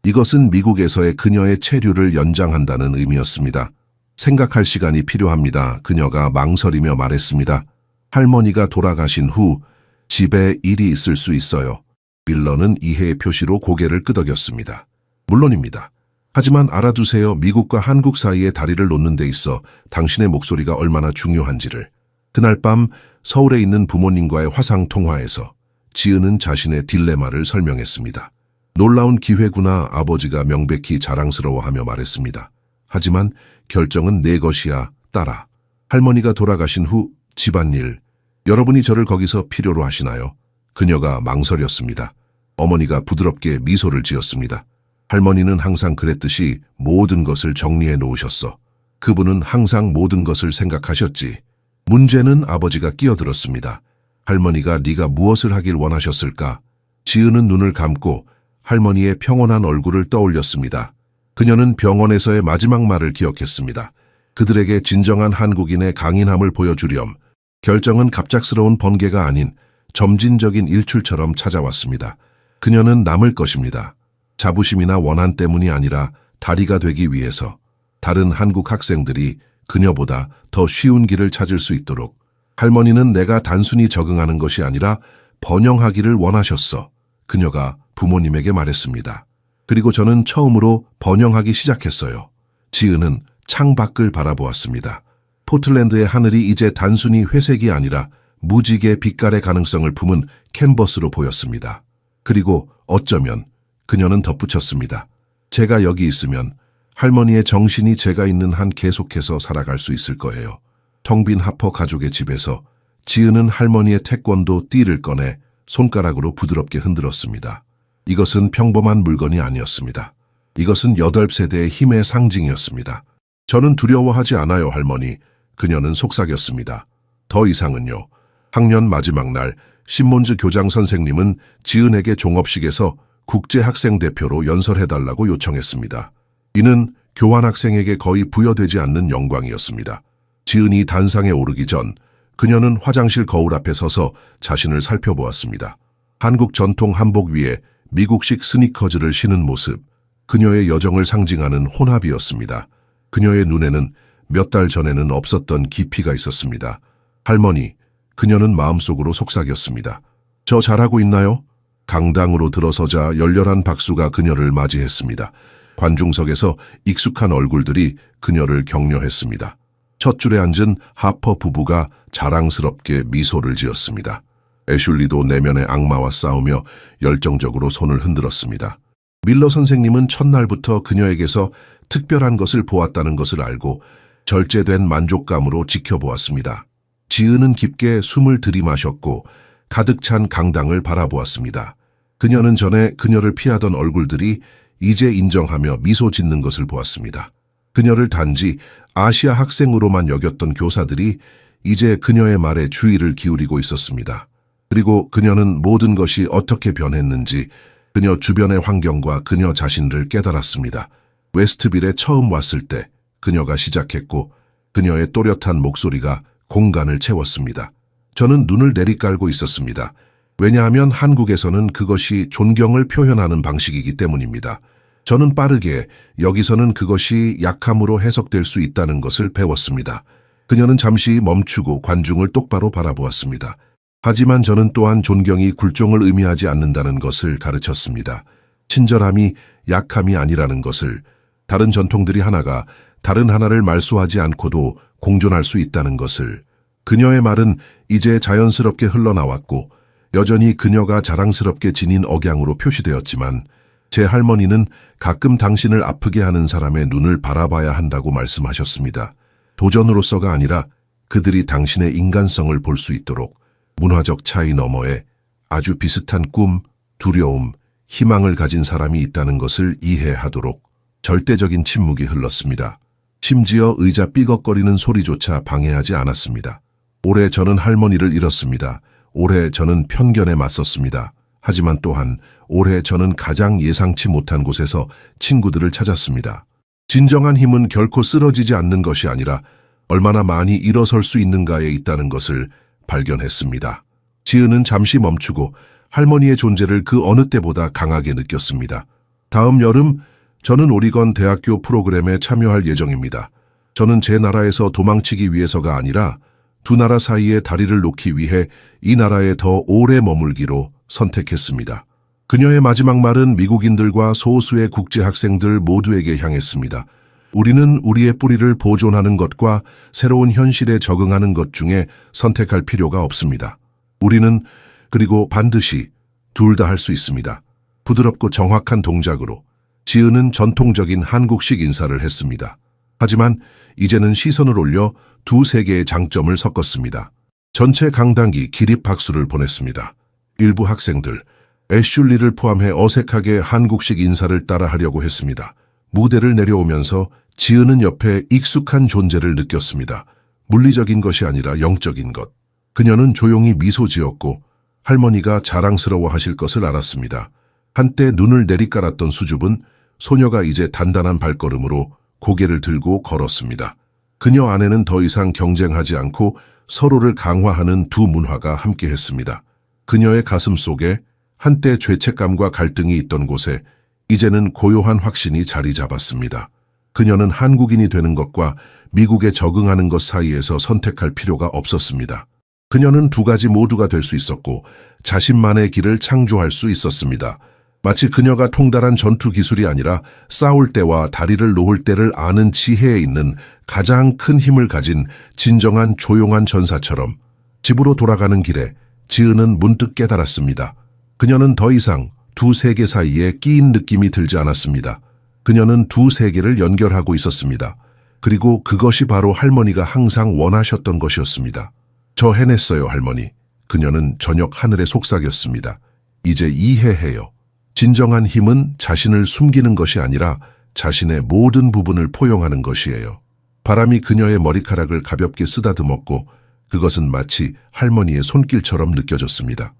이것은 미국에서의 그녀의 체류를 연장한다는 의미였습니다. 생각할 시간이 필요합니다. 그녀가 망설이며 말했습니다. 할머니가 돌아가신 후 집에 일이 있을 수 있어요. 밀러는 이해의 표시로 고개를 끄덕였습니다. 물론입니다. 하지만 알아두세요. 미국과 한국 사이에 다리를 놓는 데 있어 당신의 목소리가 얼마나 중요한지를. 그날 밤 서울에 있는 부모님과의 화상 통화에서 지은은 자신의 딜레마를 설명했습니다. 놀라운 기회구나. 아버지가 명백히 자랑스러워하며 말했습니다. 하지만 결정은 내 것이야, 딸아. 할머니가 돌아가신 후 집안일, 여러분이 저를 거기서 필요로 하시나요? 그녀가 망설였습니다. 어머니가 부드럽게 미소를 지었습니다. 할머니는 항상 그랬듯이 모든 것을 정리해 놓으셨어. 그분은 항상 모든 것을 생각하셨지. 문제는 아버지가 끼어들었습니다. 할머니가 네가 무엇을 하길 원하셨을까? 지은은 눈을 감고 할머니의 평온한 얼굴을 떠올렸습니다. 그녀는 병원에서의 마지막 말을 기억했습니다. 그들에게 진정한 한국인의 강인함을 보여주렴. 결정은 갑작스러운 번개가 아닌 점진적인 일출처럼 찾아왔습니다. 그녀는 남을 것입니다. 자부심이나 원한 때문이 아니라 다리가 되기 위해서 다른 한국 학생들이 그녀보다 더 쉬운 길을 찾을 수 있도록 할머니는 내가 단순히 적응하는 것이 아니라 번영하기를 원하셨어. 그녀가 부모님에게 말했습니다. 그리고 저는 처음으로 번영하기 시작했어요. 지은은 창밖을 바라보았습니다. 포틀랜드의 하늘이 이제 단순히 회색이 아니라 무지개 빛깔의 가능성을 품은 캔버스로 보였습니다. 그리고 어쩌면 그녀는 덧붙였습니다. 제가 여기 있으면 할머니의 정신이 제가 있는 한 계속해서 살아갈 수 있을 거예요. 텅 빈 하퍼 가족의 집에서 지은은 할머니의 태권도 띠를 꺼내 손가락으로 부드럽게 흔들었습니다. 이것은 평범한 물건이 아니었습니다. 이것은 8세대의 힘의 상징이었습니다. 저는 두려워하지 않아요, 할머니. 그녀는 속삭였습니다. 더 이상은요. 학년 마지막 날 신몬즈 교장 선생님은 지은에게 종업식에서 국제학생대표로 연설해달라고 요청했습니다. 이는 교환학생에게 거의 부여되지 않는 영광이었습니다. 지은이 단상에 오르기 전 그녀는 화장실 거울 앞에 서서 자신을 살펴보았습니다. 한국 전통 한복 위에 미국식 스니커즈를 신은 모습, 그녀의 여정을 상징하는 혼합이었습니다. 그녀의 눈에는 몇 달 전에는 없었던 깊이가 있었습니다. 할머니, 그녀는 마음속으로 속삭였습니다. 저 잘하고 있나요? 강당으로 들어서자 열렬한 박수가 그녀를 맞이했습니다. 관중석에서 익숙한 얼굴들이 그녀를 격려했습니다. 첫 줄에 앉은 하퍼 부부가 자랑스럽게 미소를 지었습니다. 애슐리도 내면의 악마와 싸우며 열정적으로 손을 흔들었습니다. 밀러 선생님은 첫날부터 그녀에게서 특별한 것을 보았다는 것을 알고 절제된 만족감으로 지켜보았습니다. 지은은 깊게 숨을 들이마셨고 가득 찬 강당을 바라보았습니다. 그녀는 전에 그녀를 피하던 얼굴들이 이제 인정하며 미소 짓는 것을 보았습니다. 그녀를 단지 아시아 학생으로만 여겼던 교사들이 이제 그녀의 말에 주의를 기울이고 있었습니다. 그리고 그녀는 모든 것이 어떻게 변했는지 그녀 주변의 환경과 그녀 자신을 깨달았습니다. 웨스트빌에 처음 왔을 때 그녀가 시작했고 그녀의 또렷한 목소리가 공간을 채웠습니다. 저는 눈을 내리깔고 있었습니다. 왜냐하면 한국에서는 그것이 존경을 표현하는 방식이기 때문입니다. 저는 빠르게 여기서는 그것이 약함으로 해석될 수 있다는 것을 배웠습니다. 그녀는 잠시 멈추고 관중을 똑바로 바라보았습니다. 하지만 저는 또한 존경이 굴종을 의미하지 않는다는 것을 가르쳤습니다. 친절함이 약함이 아니라는 것을, 다른 전통들이 하나가 다른 하나를 말소하지 않고도 공존할 수 있다는 것을. 그녀의 말은 이제 자연스럽게 흘러나왔고 여전히 그녀가 자랑스럽게 지닌 억양으로 표시되었지만 제 할머니는 가끔 당신을 아프게 하는 사람의 눈을 바라봐야 한다고 말씀하셨습니다. 도전으로서가 아니라 그들이 당신의 인간성을 볼 수 있도록 문화적 차이 너머에 아주 비슷한 꿈, 두려움, 희망을 가진 사람이 있다는 것을 이해하도록. 절대적인 침묵이 흘렀습니다. 심지어 의자 삐걱거리는 소리조차 방해하지 않았습니다. 올해 저는 할머니를 잃었습니다. 올해 저는 편견에 맞섰습니다. 하지만 또한 올해 저는 가장 예상치 못한 곳에서 친구들을 찾았습니다. 진정한 힘은 결코 쓰러지지 않는 것이 아니라 얼마나 많이 일어설 수 있는가에 있다는 것을 발견했습니다. 지은은 잠시 멈추고 할머니의 존재를 그 어느 때보다 강하게 느꼈습니다. 다음 여름 저는 오리건 대학교 프로그램에 참여할 예정입니다. 저는 제 나라에서 도망치기 위해서가 아니라 두 나라 사이에 다리를 놓기 위해 이 나라에 더 오래 머물기로 선택했습니다. 그녀의 마지막 말은 미국인들과 소수의 국제학생들 모두에게 향했습니다. 우리는 우리의 뿌리를 보존하는 것과 새로운 현실에 적응하는 것 중에 선택할 필요가 없습니다. 우리는 그리고 반드시 둘 다 할 수 있습니다. 부드럽고 정확한 동작으로 지은은 전통적인 한국식 인사를 했습니다. 하지만 이제는 시선을 올려 두 세계의 장점을 섞었습니다. 전체 강당이 기립 박수를 보냈습니다. 일부 학생들, 애슐리를 포함해 어색하게 한국식 인사를 따라하려고 했습니다. 무대를 내려오면서 지은은 옆에 익숙한 존재를 느꼈습니다. 물리적인 것이 아니라 영적인 것. 그녀는 조용히 미소 지었고 할머니가 자랑스러워하실 것을 알았습니다. 한때 눈을 내리깔았던 수줍은 소녀가 이제 단단한 발걸음으로 고개를 들고 걸었습니다. 그녀 안에는 더 이상 경쟁하지 않고 서로를 강화하는 두 문화가 함께했습니다. 그녀의 가슴 속에 한때 죄책감과 갈등이 있던 곳에 이제는 고요한 확신이 자리 잡았습니다. 그녀는 한국인이 되는 것과 미국에 적응하는 것 사이에서 선택할 필요가 없었습니다. 그녀는 두 가지 모두가 될 수 있었고 자신만의 길을 창조할 수 있었습니다. 마치 그녀가 통달한 전투 기술이 아니라 싸울 때와 다리를 놓을 때를 아는 지혜에 있는 가장 큰 힘을 가진 진정한 조용한 전사처럼 집으로 돌아가는 길에 지은은 문득 깨달았습니다. 그녀는 더 이상 두 세계 사이에 끼인 느낌이 들지 않았습니다. 그녀는 두 세계를 연결하고 있었습니다. 그리고 그것이 바로 할머니가 항상 원하셨던 것이었습니다. 저 해냈어요, 할머니. 그녀는 저녁 하늘에 속삭였습니다. 이제 이해해요. 진정한 힘은 자신을 숨기는 것이 아니라 자신의 모든 부분을 포용하는 것이에요. 바람이 그녀의 머리카락을 가볍게 쓰다듬었고 그것은 마치 할머니의 손길처럼 느껴졌습니다.